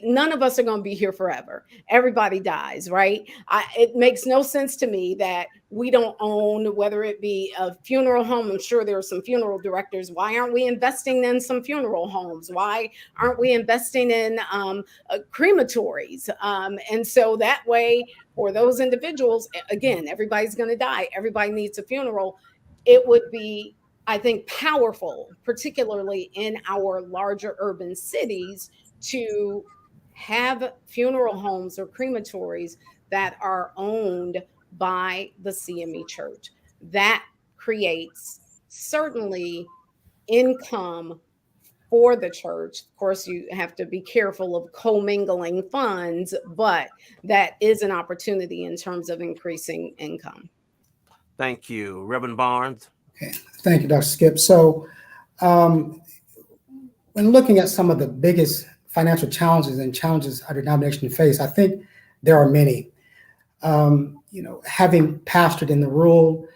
none of us are going to be here forever. Everybody dies, right? It makes no sense to me that we don't own, whether it be a funeral home. I'm sure there are some funeral directors. Why aren't we investing in some funeral homes? Why aren't we investing in crematories? And so that way, for those individuals, again, everybody's going to die. Everybody needs a funeral. It would be, I think, powerful, particularly in our larger urban cities, to have funeral homes or crematories that are owned by the CME Church. That creates certainly income for the church. Of course, you have to be careful of commingling funds, but that is an opportunity in terms of increasing income. Thank you. Reverend Barnes. Okay. Thank you, Dr. Skip. So when looking at some of the biggest financial challenges our denomination face, I think there are many. Having pastored in the rural,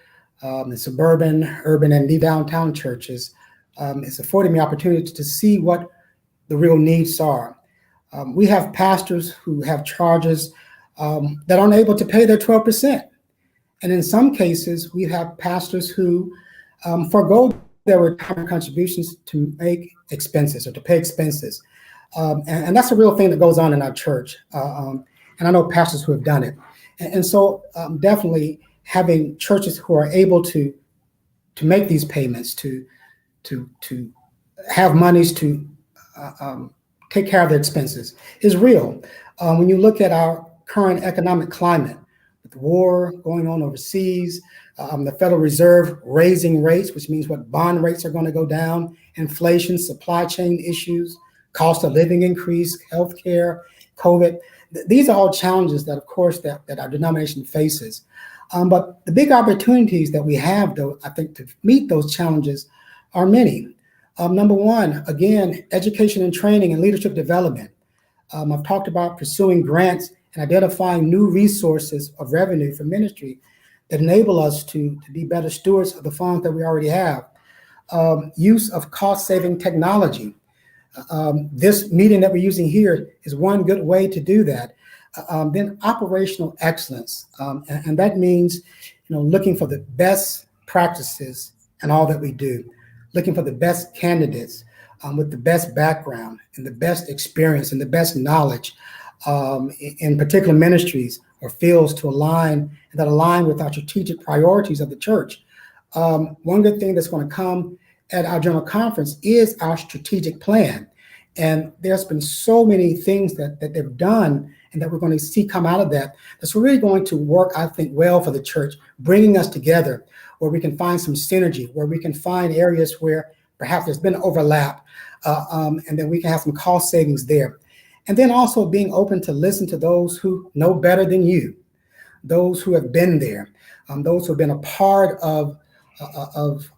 the suburban, urban, and downtown churches, it's afforded me opportunity to see what the real needs are. We have pastors who have charges that aren't able to pay their 12%. And in some cases, we have pastors who forego their retirement contributions to make expenses or to pay expenses. And that's a real thing that goes on in our church. And I know pastors who have done it. And so definitely having churches who are able to make these payments, to have monies to take care of their expenses is real. When you look at our current economic climate, with the war going on overseas, the Federal Reserve raising rates, which means what bond rates are going to go down, inflation, supply chain issues, cost of living increase, healthcare, COVID. These are all challenges that, of course, that our denomination faces. But the big opportunities that we have, though, I think, to meet those challenges are many. Number one, again, education and training and leadership development. I've talked about pursuing grants and identifying new resources of revenue for ministry that enable us to be better stewards of the funds that we already have. Use of cost-saving technology. This meeting that we're using here is one good way to do that. Then operational excellence, and that means, looking for the best practices in all that we do, looking for the best candidates with the best background and the best experience and the best knowledge in particular ministries or fields that align with our strategic priorities of the church. One good thing that's going to come at our general conference is our strategic plan. And there's been so many things that they've done and that we're going to see come out of that. That's really going to work, I think, well for the church, bringing us together where we can find some synergy, where we can find areas where perhaps there's been overlap, and then we can have some cost savings there. And then also being open to listen to those who know better than you. those who have been there, those who have been a part of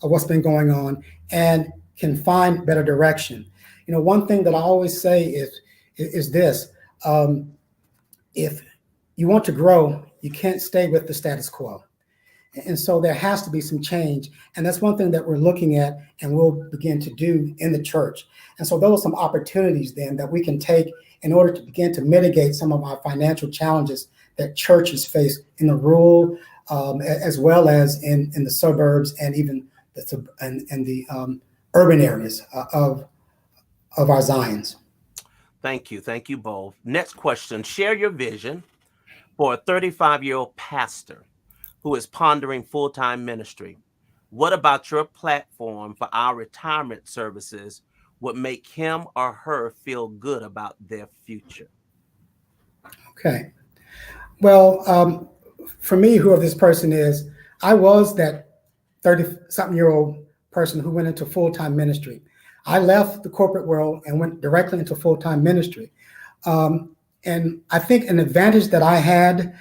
what's been going on and can find better direction. One thing that I always say is this: if you want to grow, you can't stay with the status quo. And so there has to be some change. And that's one thing that we're looking at and we'll begin to do in the church. And so those are some opportunities then that we can take in order to begin to mitigate some of our financial challenges that churches face in the rural, as well as in the suburbs and even the urban areas of our Zions. Thank you. Thank you both. Next question. Share your vision for a 35-year-old pastor who is pondering full-time ministry. What about your platform for our retirement services would make him or her feel good about their future? Okay. Well, for me, whoever this person is, I was that 30-something-year-old person who went into full-time ministry. I left the corporate world and went directly into full-time ministry. And I think an advantage that I had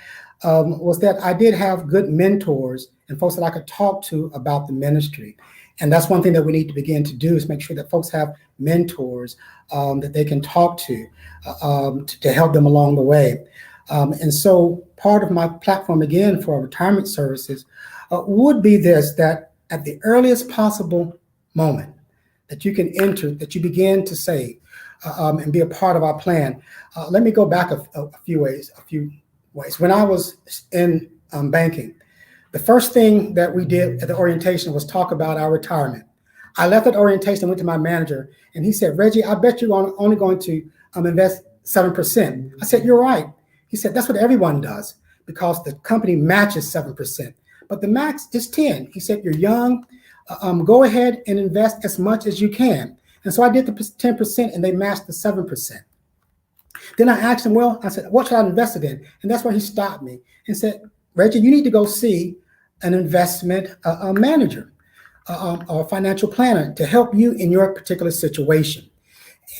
was that I did have good mentors and folks that I could talk to about the ministry. And that's one thing that we need to begin to do, is make sure that folks have mentors that they can talk to help them along the way. And so part of my platform, again, for retirement services would be this: that at the earliest possible moment that you can enter, that you begin to save and be a part of our plan. Let me go back a few ways. When I was in banking, the first thing that we did at the orientation was talk about our retirement. I left that orientation, went to my manager, and he said, "Reggie, I bet you're only going to invest 7%. I said, "You're right." He said, "That's what everyone does because the company matches 7%. But the max is 10. He said, "You're young. Go ahead and invest as much as you can." And so I did the 10% and they matched the 7%. Then I asked him, I said, "What should I invest it in?" And that's where he stopped me and said, "Reggie, you need to go see an investment manager or a financial planner to help you in your particular situation."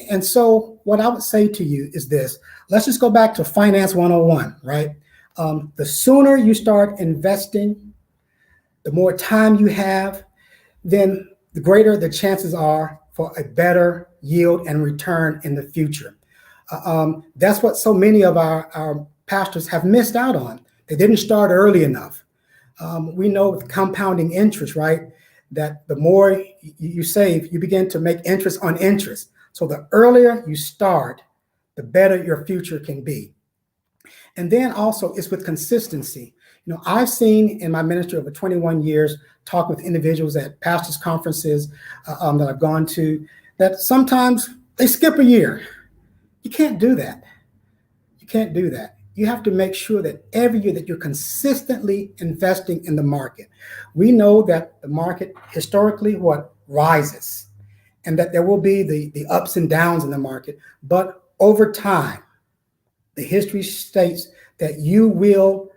And so what I would say to you is this: let's just go back to Finance 101, right? The sooner you start investing, the more time you have, then the greater the chances are for a better yield and return in the future. That's what so many of our pastors have missed out on. They didn't start early enough. We know with compounding interest, right, that the more you save, you begin to make interest on interest. So the earlier you start, the better your future can be. And then also it's with consistency. I've seen in my ministry over 21 years, talk with individuals at pastors' conferences that I've gone to, that sometimes they skip a year. You can't do that. You can't do that. You have to make sure that every year that you're consistently investing in the market. We know that the market historically rises, and that there will be the ups and downs in the market. But over time, the history states that you will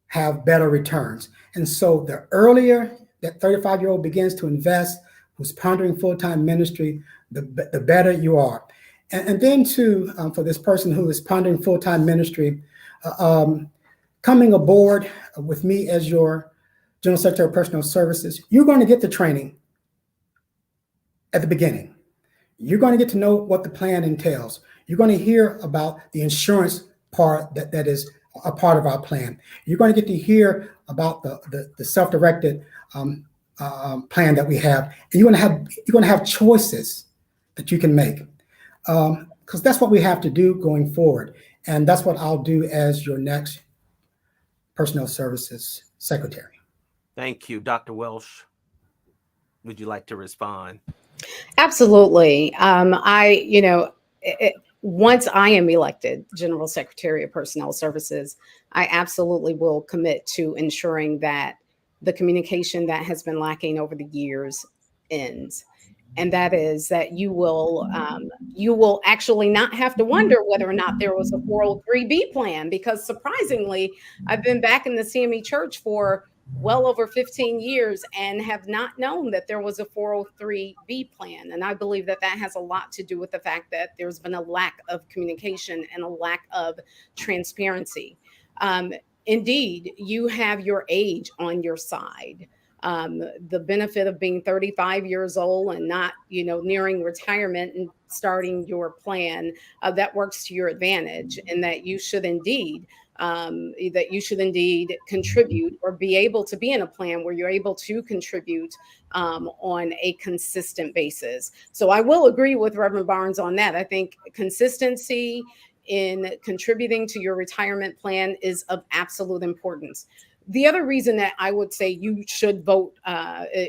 have better returns. And so the earlier that 35-year-old begins to invest, who's pondering full-time ministry, the better you are. And then too, for this person who is pondering full-time ministry, coming aboard with me as your General Secretary of Personnel Services, you're going to get the training at the beginning. You're going to get to know what the plan entails. You're going to hear about the insurance part that is a part of our plan. You're going to get to hear about the self-directed plan that we have. And you're going to have choices that you can make, because that's what we have to do going forward. And that's what I'll do as your next Personnel Services Secretary. Thank you. Dr. Welsh, would you like to respond? Absolutely. Once I am elected General Secretary of Personnel Services, I absolutely will commit to ensuring that the communication that has been lacking over the years ends. And that is that you will actually not have to wonder whether or not there was a 403B plan, because surprisingly, I've been back in the CME Church for well over 15 years and have not known that there was a 403B plan. And I believe that has a lot to do with the fact that there's been a lack of communication and a lack of transparency. indeed, you have your age on your side. The benefit of being 35 years old and not, nearing retirement and starting your plan, that works to your advantage, and that you should indeed contribute or be able to be in a plan where you're able to contribute on a consistent basis. So I will agree with Reverend Barnes on that. I think consistency in contributing to your retirement plan is of absolute importance. The other reason that I would say you should vote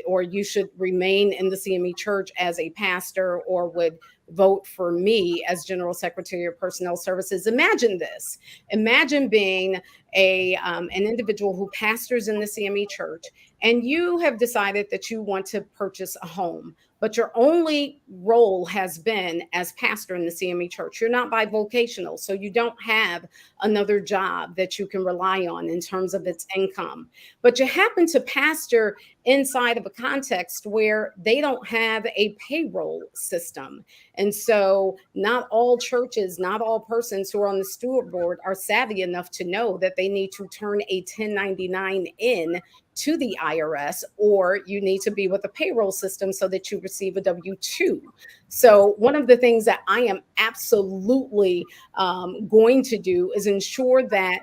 or you should remain in the CME Church as a pastor, or would vote for me as General Secretary of Personnel Services. Imagine this. Imagine being an individual who pastors in the CME Church, and you have decided that you want to purchase a home, but your only role has been as pastor in the CME Church. You're not bivocational, so you don't have another job that you can rely on in terms of its income. But you happen to pastor inside of a context where they don't have a payroll system. And so not all churches, not all persons who are on the steward board are savvy enough to know that they need to turn a 1099 in to the IRS, or you need to be with a payroll system so that you receive a W-2. So one of the things that I am absolutely going to do is ensure that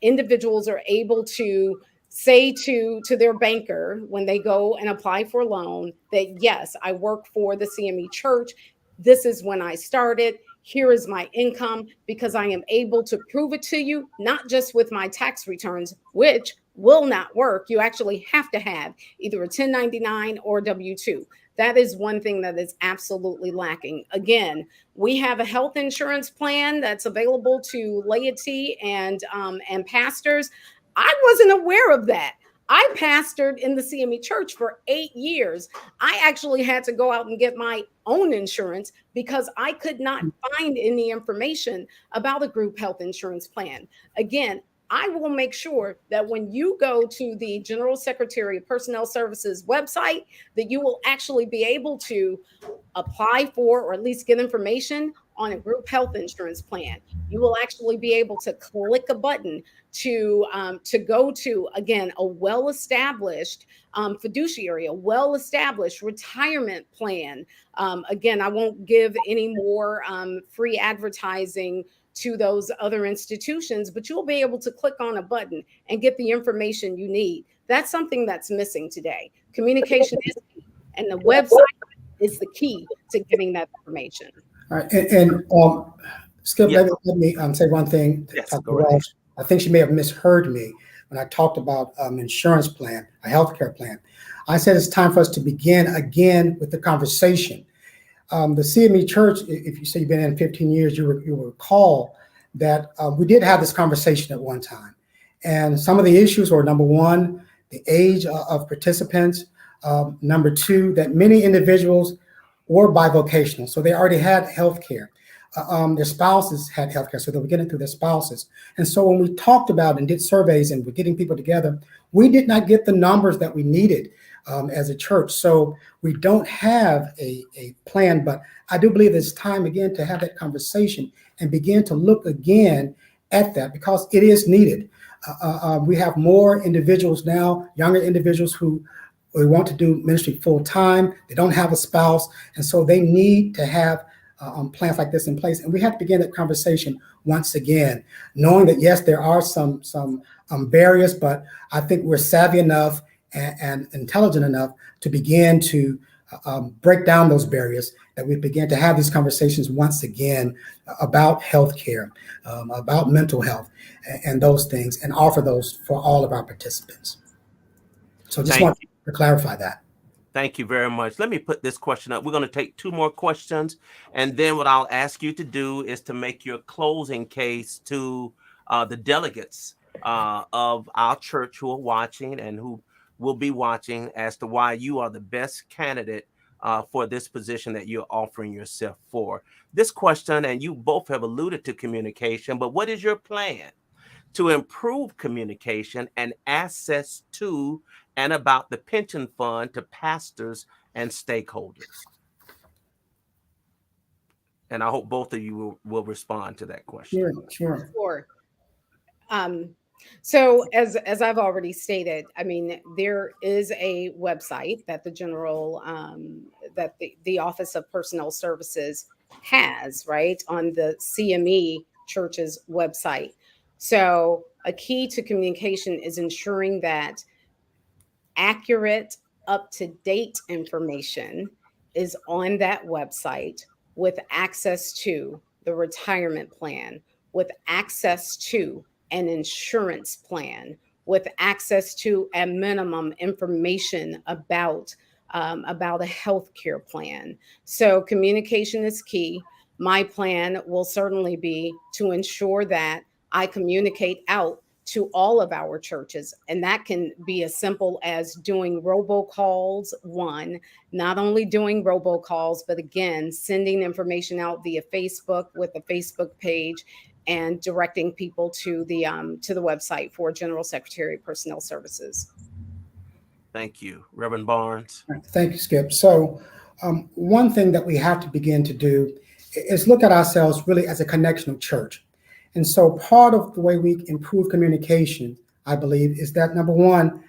individuals are able to say to their banker when they go and apply for a loan that, yes, I work for the CME Church. This is when I started. Here is my income, because I am able to prove it to you, not just with my tax returns, which will not work. You actually have to have either a 1099 or W-2. That is one thing that is absolutely lacking. Again, we have a health insurance plan that's available to laity and pastors. I wasn't aware of that. I pastored in the CME Church for 8 years. I actually had to go out and get my own insurance because I could not find any information about a group health insurance plan. Again, I will make sure that when you go to the General Secretary of Personnel Services website, that you will actually be able to apply for, or at least get information on a group health insurance plan. You will actually be able to click a button to go to, again, a well-established fiduciary, a well-established retirement plan. Again, I won't give any more free advertising to those other institutions, but you'll be able to click on a button and get the information you need. That's something that's missing today. Communication is key, and the website is the key to getting that information. All right, and Skip, Yeah. let me say one thing. Yes, Dr. go right Welsh. I think she may have misheard me when I talked about insurance plan, a healthcare plan. I said it's time for us to begin again with the conversation. The CME Church, if you say you've been in 15 years, you will recall that we did have this conversation at one time. And some of the issues were, number one, the age of participants. Number two, that many individuals were bivocational, so they already had health care. Their spouses had health care, so they were getting through their spouses. And so when we talked about and did surveys and we're getting people together, we did not get the numbers that we needed as a church. So we don't have a plan, but I do believe it's time again to have that conversation and begin to look again at that, because it is needed. We have more individuals now, younger individuals who want to do ministry full time. They don't have a spouse, and so they need to have plans like this in place. And we have to begin that conversation once again, knowing that yes, there are some barriers, but I think we're savvy enough and intelligent enough to begin to break down those barriers, that we begin to have these conversations once again about healthcare, about mental health, and those things, and offer those for all of our participants. So just want to clarify that. Thank you very much. Let me put this question up. We're going to take 2 more questions, and then what I'll ask you to do is to make your closing case to the delegates of our church who are watching and who will be watching as to why you are the best candidate for this position that you're offering yourself for. This question, and you both have alluded to communication, but what is your plan to improve communication and access to and about the pension fund to pastors and stakeholders? And I hope both of you will respond to that question. Sure. So as I've already stated, I mean, there is a website that the general that the Office of Personnel Services has, right, on the CME Church's website. So a key to communication is ensuring that accurate, up to date information is on that website with access to the retirement plan, with access to an insurance plan, with access to a minimum information about a health care plan. So communication is key. My plan will certainly be to ensure that I communicate out to all of our churches. And that can be as simple as doing robocalls, one, not only doing robocalls, but again, sending information out via Facebook with a Facebook page and directing people to the website for General Secretary of Personnel Services. Thank you. Reverend Barnes. Thank you, Skip. So one thing that we have to begin to do is look at ourselves really as a connectional church. And so part of the way we improve communication, I believe, is that number one,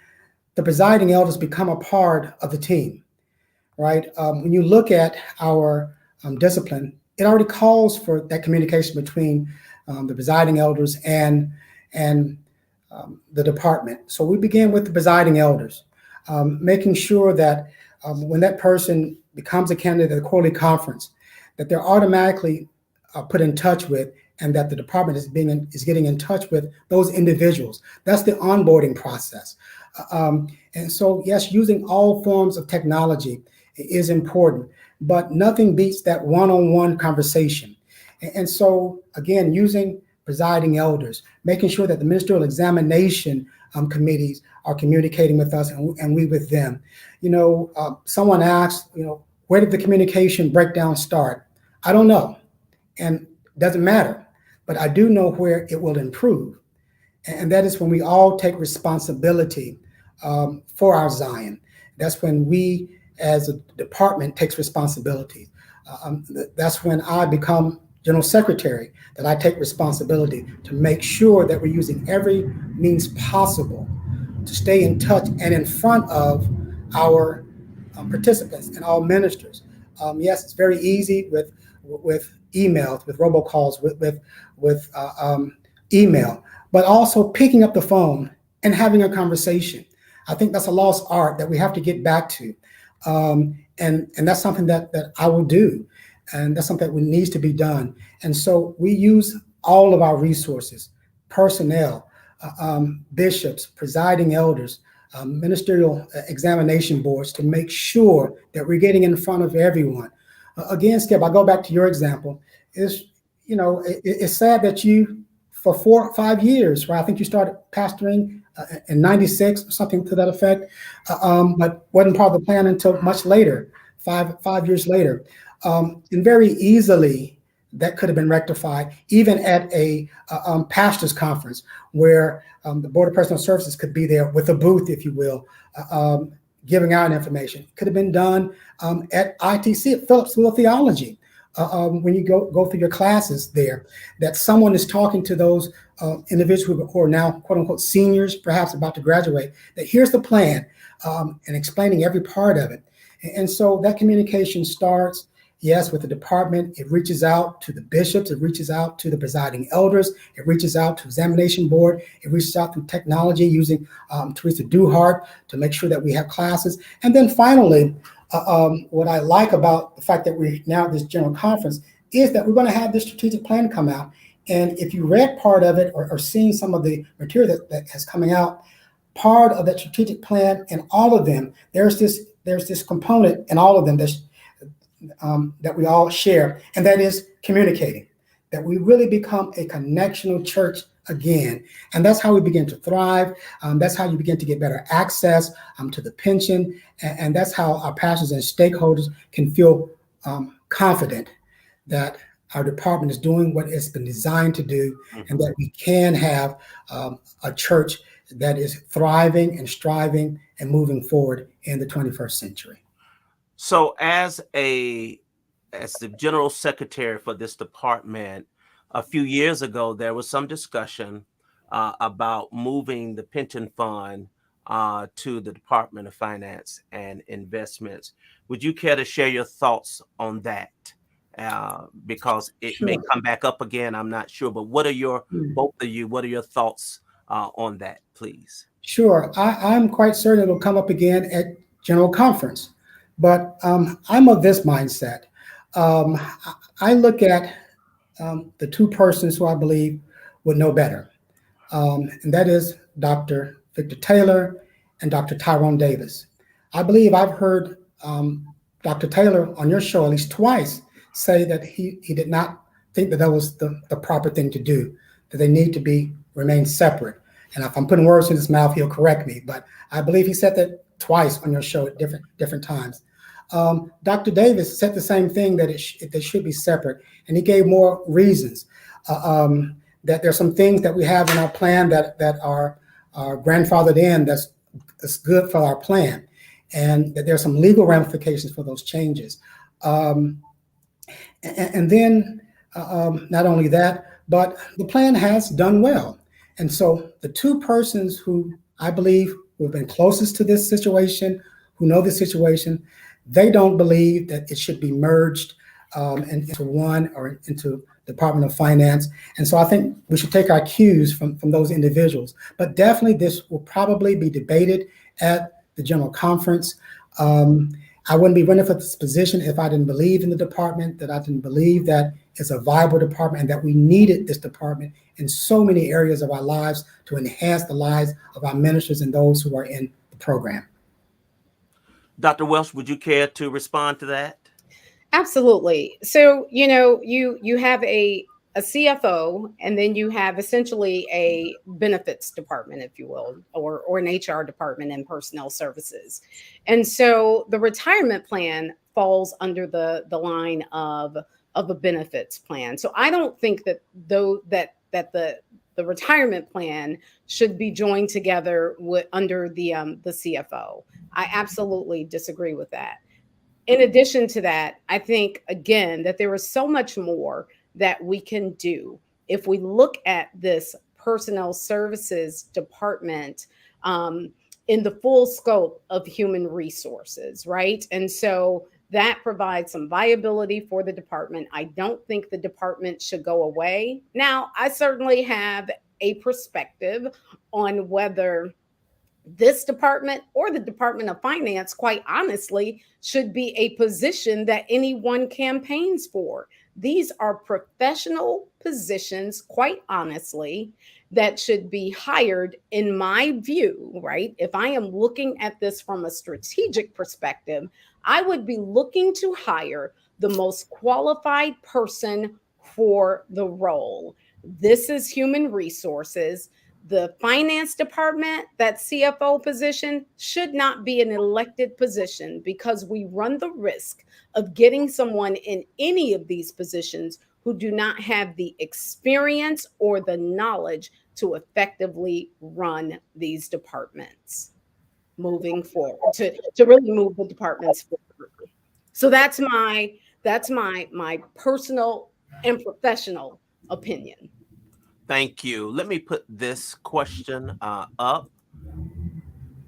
the presiding elders become a part of the team, right? When you look at our discipline, it already calls for that communication between the presiding elders and the department. So we begin with the presiding elders, making sure that when that person becomes a candidate at the quarterly conference, that they're automatically put in touch with, and that the department is getting in touch with those individuals. That's the onboarding process. And so, yes, using all forms of technology is important, but nothing beats that one-on-one conversation. And so, again, using presiding elders, making sure that the ministerial examination committees are communicating with us and we with them. Someone asked, where did the communication breakdown start? I don't know, and it doesn't matter. But I do know where it will improve. And that is when we all take responsibility for our Zion. That's when we, as a department, takes responsibility. That's when I become General Secretary, that I take responsibility to make sure that we're using every means possible to stay in touch and in front of our participants and all ministers. Yes, it's very easy with emails, with robocalls, with email, but also picking up the phone and having a conversation. I think that's a lost art that we have to get back to. And that's something that I will do. And that's something that needs to be done. And so we use all of our resources, personnel, bishops, presiding elders, ministerial examination boards, to make sure that we're getting in front of everyone. Again, Skip, I go back to your example. It's sad that you, for 4 or 5 years, right? I think you started pastoring in '96 or something to that effect, but wasn't part of the plan until much later, five years later. And very easily that could have been rectified, even at a pastors conference where the Board of Personnel Services could be there with a booth, if you will, giving out information. It could have been done at ITC, at Phillips School of Theology, when you go through your classes there, that someone is talking to those individuals who are now, quote unquote, seniors, perhaps about to graduate, that here's the plan, and explaining every part of it. And so that communication starts, yes, with the department. It reaches out to the bishops. It reaches out to the presiding elders. It reaches out to examination board. It reaches out through technology using Teresa Duhart to make sure that we have classes. And then finally, what I like about the fact that we're now at this general conference is that we're going to have this strategic plan come out. And if you read part of it or seen some of the material that has coming out, part of that strategic plan in all of them, there's this component in all of them that we all share, and that is communicating, that we really become a connectional church again. And that's how we begin to thrive. That's how you begin to get better access to the pension. And that's how our pastors and stakeholders can feel confident that our department is doing what it's been designed to do, and that we can have a church that is thriving and striving and moving forward in the 21st century. So as the general secretary for this department, a few years ago, there was some discussion about moving the pension fund to the Department of Finance and Investments. Would you care to share your thoughts on that? Because it may Sure. come back up again, I'm not sure. But what are both of you, what are your thoughts on that, please? Sure. I'm quite certain it'll come up again at General Conference. But I'm of this mindset. I look at the two persons who I believe would know better. And that is Dr. Victor Taylor and Dr. Tyrone Davis. I believe I've heard Dr. Taylor on your show at least twice say that he did not think that was the proper thing to do, that they need to remain separate. And if I'm putting words in his mouth, he'll correct me. But I believe he said that twice on your show at different times. Dr. Davis said the same thing, that they should be separate. And he gave more reasons. That there's some things that we have in our plan that are grandfathered in that's good for our plan, and that there's some legal ramifications for those changes. And then not only that, but the plan has done well. And so the two persons who I believe who have been closest to this situation, who know the situation, they don't believe that it should be merged into one or into Department of Finance. And so I think we should take our cues from those individuals. But definitely this will probably be debated at the General Conference. I wouldn't be running for this position if I didn't believe in the department, that I didn't believe that it's a viable department, and that we needed this department in so many areas of our lives to enhance the lives of our ministers and those who are in the program. Dr. Welsh, would you care to respond to that? Absolutely. So, you have a CFO, and then you have essentially a benefits department, if you will, or an HR department and personnel services. And so the retirement plan falls under the line of a benefits plan. So I don't think that the retirement plan should be joined together under the CFO. I absolutely disagree with that. In addition to that, I think, again, that there is so much more that we can do if we look at this personnel services department in the full scope of human resources, right? And so that provides some viability for the department. I don't think the department should go away. Now, I certainly have a perspective on whether this department or the Department of Finance, quite honestly, should be a position that anyone campaigns for. These are professional positions, quite honestly, that should be hired, in my view, right? If I am looking at this from a strategic perspective, I would be looking to hire the most qualified person for the role. This is human resources. The finance department, that CFO position, should not be an elected position, because we run the risk of getting someone in any of these positions who do not have the experience or the knowledge to effectively run these departments moving forward, to really move the departments forward. So that's my personal and professional opinion. Thank you. Let me put this question up.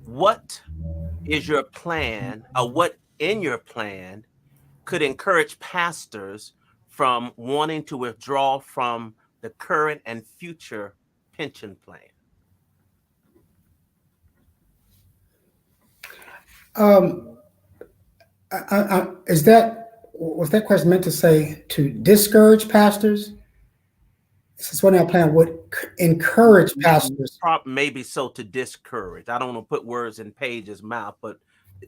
What is your plan, or what in your plan could encourage pastors from wanting to withdraw from the current and future pension plan? Was that question meant to say to discourage pastors? This is what our plan would encourage pastors. Maybe so, to discourage. I don't want to put words in Paige's mouth, but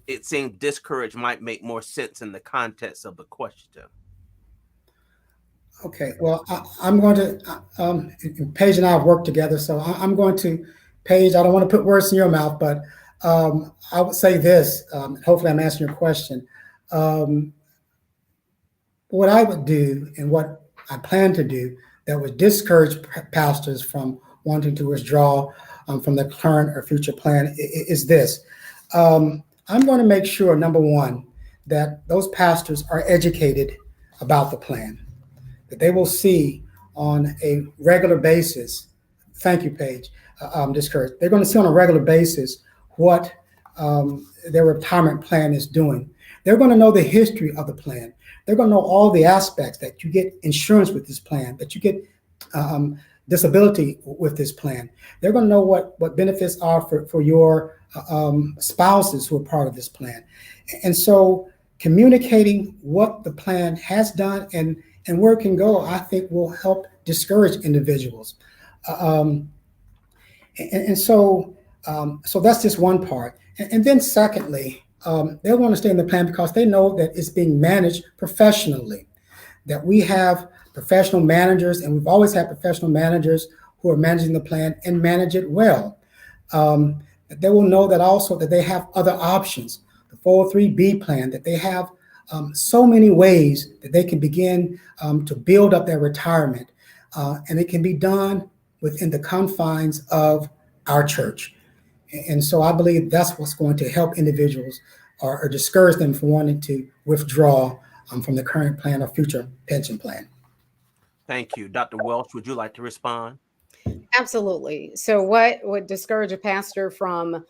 it seems discourage might make more sense in the context of the question. Okay, well, I'm going to, Paige and I have worked together, so I'm going to, Paige, I don't want to put words in your mouth, but I would say this, hopefully I'm answering your question. What I would do and what I plan to do that would discourage pastors from wanting to withdraw from the current or future plan is this. I'm going to make sure, number one, that those pastors are educated about the plan, that they will see on a regular basis thank you, Paige, discouraged. They're going to see on a regular basis what their retirement plan is doing. They're going to know the history of the plan. They're going to know all the aspects, that you get insurance with this plan, that you get disability with this plan. They're going to know what benefits are for your spouses who are part of this plan. And so communicating what the plan has done and where it can go, I think will help discourage individuals. So that's just one part. And then secondly, they want to stay in the plan because they know that it's being managed professionally, that we have professional managers, and we've always had professional managers who are managing the plan and manage it well. They will know that also that they have other options, the 403B plan, that they have so many ways that they can begin to build up their retirement. And it can be done within the confines of our church. And so I believe that's what's going to help individuals or discourage them from wanting to withdraw from the current plan or future pension plan. Thank you. Dr. Welsh, would you like to respond? Absolutely. So what would discourage a pastor from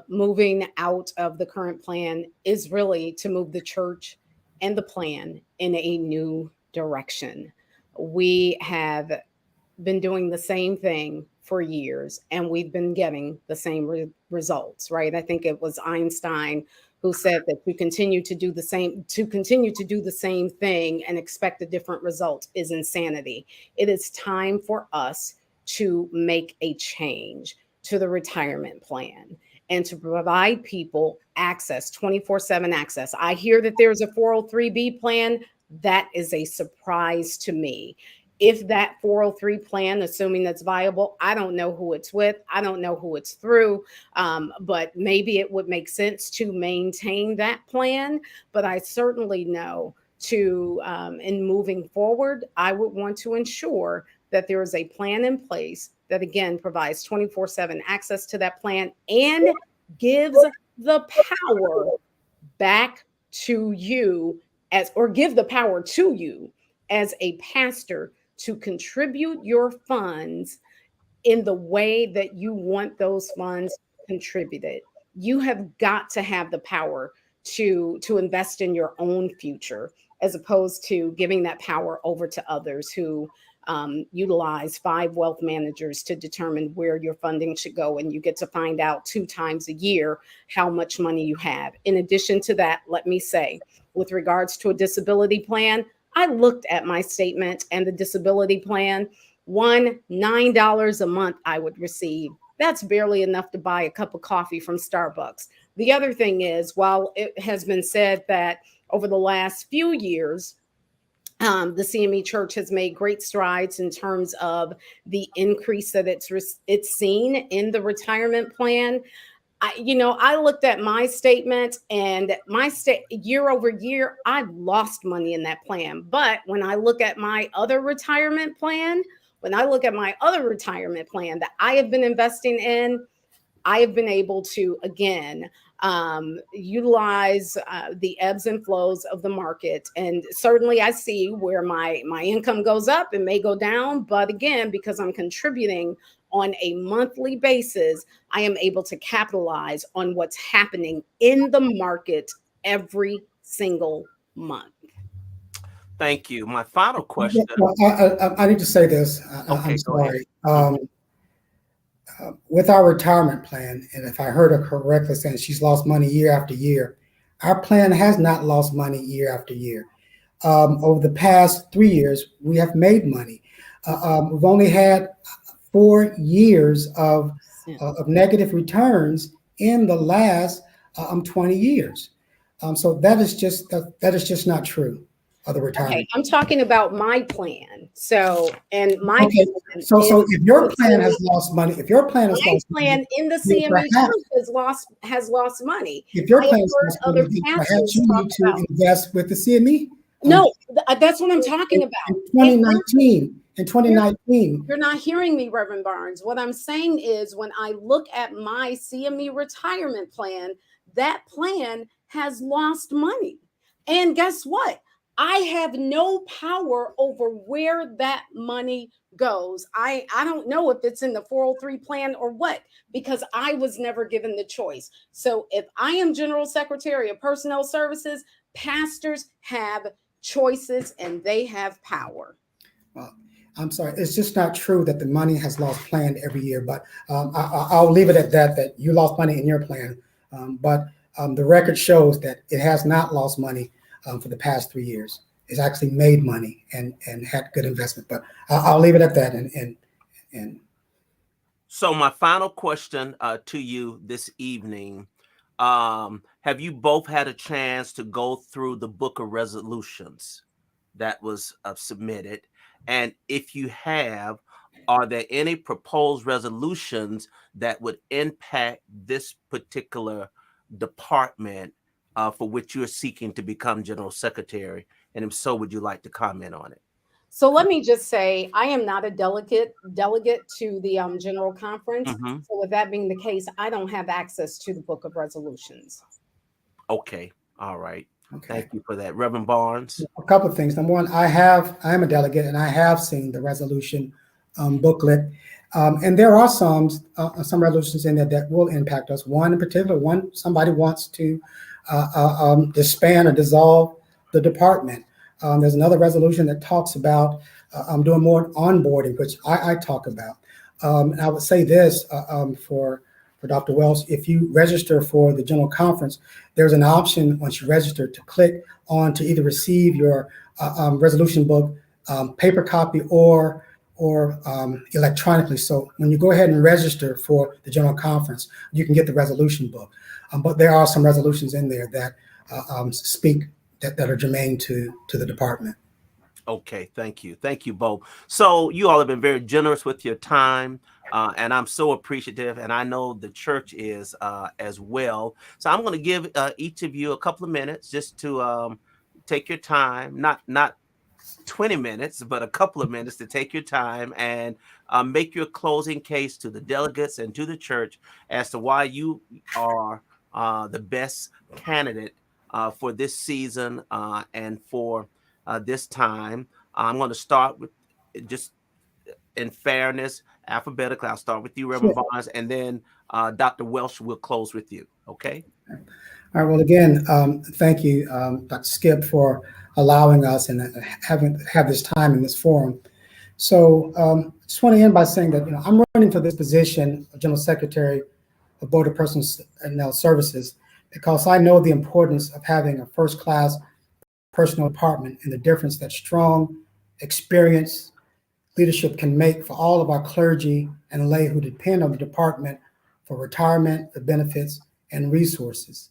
moving out of the current plan is really to move the church and the plan in a new direction. We have been doing the same thing for years, and we've been getting the same results, right? I think it was Einstein who said that to continue to do the same thing and expect a different result is insanity. It is time for us to make a change to the retirement plan and to provide people access, 24/7 access. I hear that there's a 403B plan. That is a surprise to me. If that 403 plan, assuming that's viable, I don't know who it's with. I don't know who it's through, but maybe it would make sense to maintain that plan. But I certainly know in moving forward, I would want to ensure that there is a plan in place that, again, provides 24/7 access to that plan and gives the power back to you give the power to you as a pastor to contribute your funds in the way that you want those funds contributed. You have got to have the power to invest in your own future, as opposed to giving that power over to others who utilize 5 wealth managers to determine where your funding should go. And you get to find out 2 times a year how much money you have. In addition to that, let me say, with regards to a disability plan, I looked at my statement and the disability plan. $9 a month I would receive. That's barely enough to buy a cup of coffee from Starbucks. The other thing is, while it has been said that over the last few years, the CME Church has made great strides in terms of the increase that it's seen in the retirement plan. I looked at my statement, and year over year, I've lost money in that plan. But when I look at my other retirement plan, that I have been investing in, I have been able to, again, utilize the ebbs and flows of the market. And certainly I see where my income goes up and may go down. But again, because I'm contributing on a monthly basis, I am able to capitalize on what's happening in the market every single month. Thank you. My final question. I need to say this. Okay, I'm sorry. With our retirement plan, and if I heard her correctly saying she's lost money year after year, our plan has not lost money year after year. Over the past 3 years, we have made money. We've only had 4 years of negative returns in the last 20 years. So that is just not true of the retirement. Okay, I'm talking about my plan. So if your plan has lost money, in the CME Church has lost money. If your plan has lost money, perhaps you need to invest with the CME. No, that's what I'm talking about. In 2019. You're not hearing me, Reverend Barnes. What I'm saying is, when I look at my CME retirement plan, that plan has lost money. And guess what? I have no power over where that money goes. I don't know if it's in the 403 plan or what, because I was never given the choice. So if I am General Secretary of Personnel Services, pastors have choices and they have power. Well, I'm sorry, it's just not true that the money has lost plan every year, but I'll leave it at that you lost money in your plan. But the record shows that it has not lost money for the past 3 years. It's actually made money and had good investment, but I'll leave it at that. And So my final question to you this evening, have you both had a chance to go through the book of resolutions that was submitted? And if you have, are there any proposed resolutions that would impact this particular department for which you're seeking to become General Secretary? And if so, would you like to comment on it? So let me just say, I am not a delegate to the General Conference. Mm-hmm. So with that being the case, I don't have access to the Book of Resolutions. Okay. All right. okay. Thank you for that. Reverend Barnes. A couple of things. Number one, I am a delegate and I have seen the resolution booklet. And there are some resolutions in there that will impact us. One in particular, somebody wants to disband or dissolve the department. There's another resolution that talks about doing more onboarding, which I talk about. And I would say this for Dr. Welsh: if you register for the General Conference, there's an option once you register to click on to either receive your resolution book, paper copy, or electronically. So when you go ahead and register for the General Conference, you can get the resolution book. But there are some resolutions in there that speak that are germane to the department. Okay, thank you. Thank you both. So you all have been very generous with your time, and I'm so appreciative, and I know the church is as well. So I'm going to give each of you a couple of minutes just to take your time, not 20 minutes, but a couple of minutes to take your time and make your closing case to the delegates and to the church as to why you are the best candidate for this season and for this time. I'm going to start with, just in fairness, alphabetically. I'll start with you, Reverend Barnes, and then Dr. Welsh will close with you. Okay? All right. Well, again, thank you, Dr. Skip, for allowing us and have this time in this forum. So I just want to end by saying that I'm running for this position of General Secretary of Board of Personnel Services because I know the importance of having a first-class personal department and the difference that strong, experienced leadership can make for all of our clergy and lay who depend on the department for retirement, for benefits, and resources.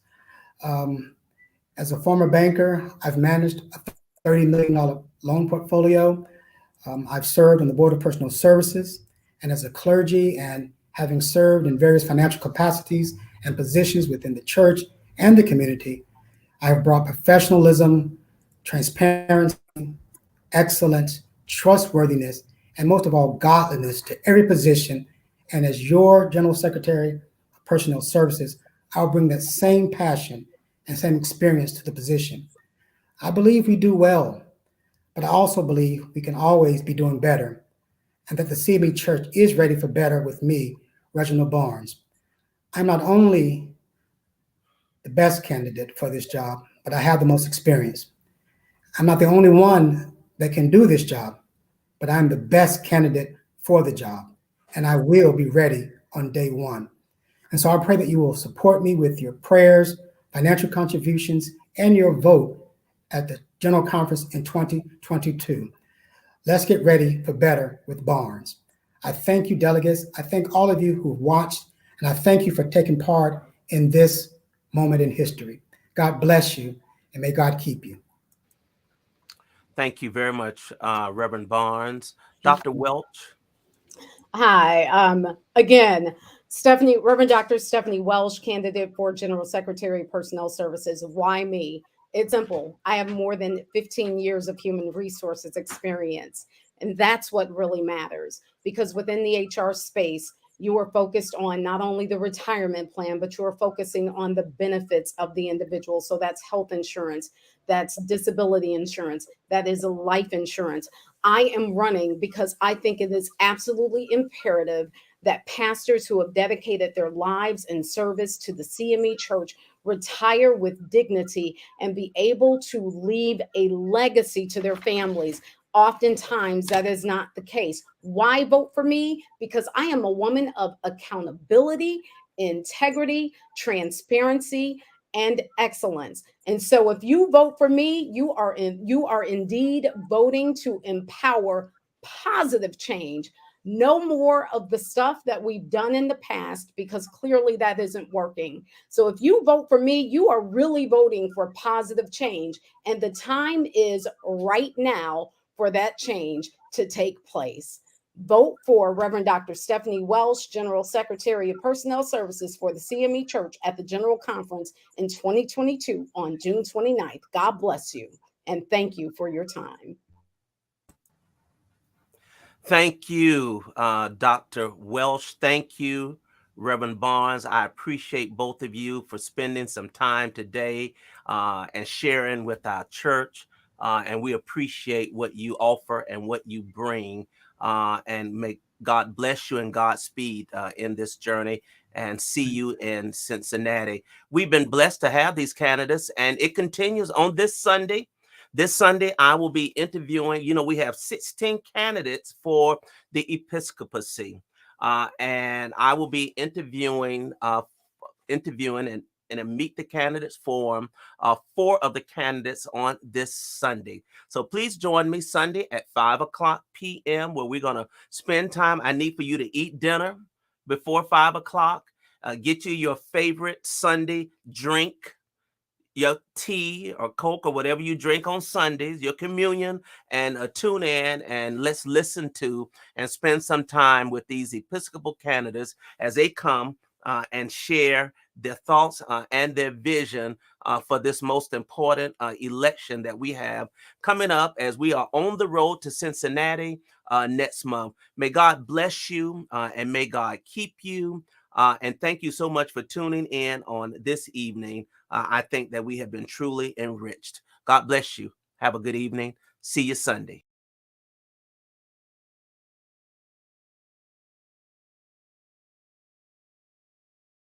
As a former banker, I've managed a $30 million loan portfolio. I've served on the Board of Personnel Services, and as a clergy and having served in various financial capacities and positions within the church and the community, I have brought professionalism, transparency, excellence, trustworthiness, and most of all, godliness to every position. And as your General Secretary of Personnel Services, I'll bring that same passion and same experience to the position. I believe we do well, but I also believe we can always be doing better, and that the CME Church is ready for better with me, Reginald Barnes. I'm not only the best candidate for this job, but I have the most experience. I'm not the only one that can do this job, but I'm the best candidate for the job, and I will be ready on day one. And so I pray that you will support me with your prayers, financial contributions, and your vote at the General Conference in 2022. Let's get ready for better with Barnes. I thank you, delegates. I thank all of you who watched, and I thank you for taking part in this moment in history. God bless you, and may God keep you. Thank you very much, Reverend Barnes. Dr. Welch. Hi, again, Reverend Dr. Stephanie Welsh, candidate for General Secretary of Personnel Services. Why me? It's simple. I have more than 15 years of human resources experience, and that's what really matters, because within the HR space, You are focused on not only the retirement plan, but you are focusing on the benefits of the individual. So that's health insurance, that's disability insurance, that is a life insurance. I am running because I think it is absolutely imperative that pastors who have dedicated their lives in service to the CME Church retire with dignity and be able to leave a legacy to their families. Oftentimes, that is not the case. Why vote for me? Because I am a woman of accountability, integrity, transparency, and excellence. And so if you vote for me, you are indeed voting to empower positive change. No more of the stuff that we've done in the past, because clearly that isn't working. So if you vote for me, you are really voting for positive change. And the time is right now for that change to take place. Vote for Reverend Dr. Stephanie Welsh, General Secretary of Personnel Services for the CME Church at the General Conference in 2022 on June 29th. God bless you, and thank you for your time. Thank you, Dr. Welsh. Thank you, Reverend Barnes. I appreciate both of you for spending some time today and sharing with our church. And we appreciate what you offer and what you bring. And may God bless you and Godspeed in this journey. And see you in Cincinnati. We've been blessed to have these candidates, and it continues on this Sunday. This Sunday, I will be interviewing, we have 16 candidates for the episcopacy. And I will be interviewing in a Meet the Candidates forum, 4 of the candidates on this Sunday. So please join me Sunday at 5:00 p.m. where we're going to spend time. I need for you to eat dinner before 5:00. Get you your favorite Sunday drink, your tea or Coke or whatever you drink on Sundays, your communion, and tune in and let's listen to and spend some time with these Episcopal candidates as they come and share their thoughts and their vision for this most important election that we have coming up as we are on the road to Cincinnati next month. May God bless you and may God keep you. And thank you so much for tuning in on this evening. I think that we have been truly enriched. God bless you. Have a good evening. See you Sunday.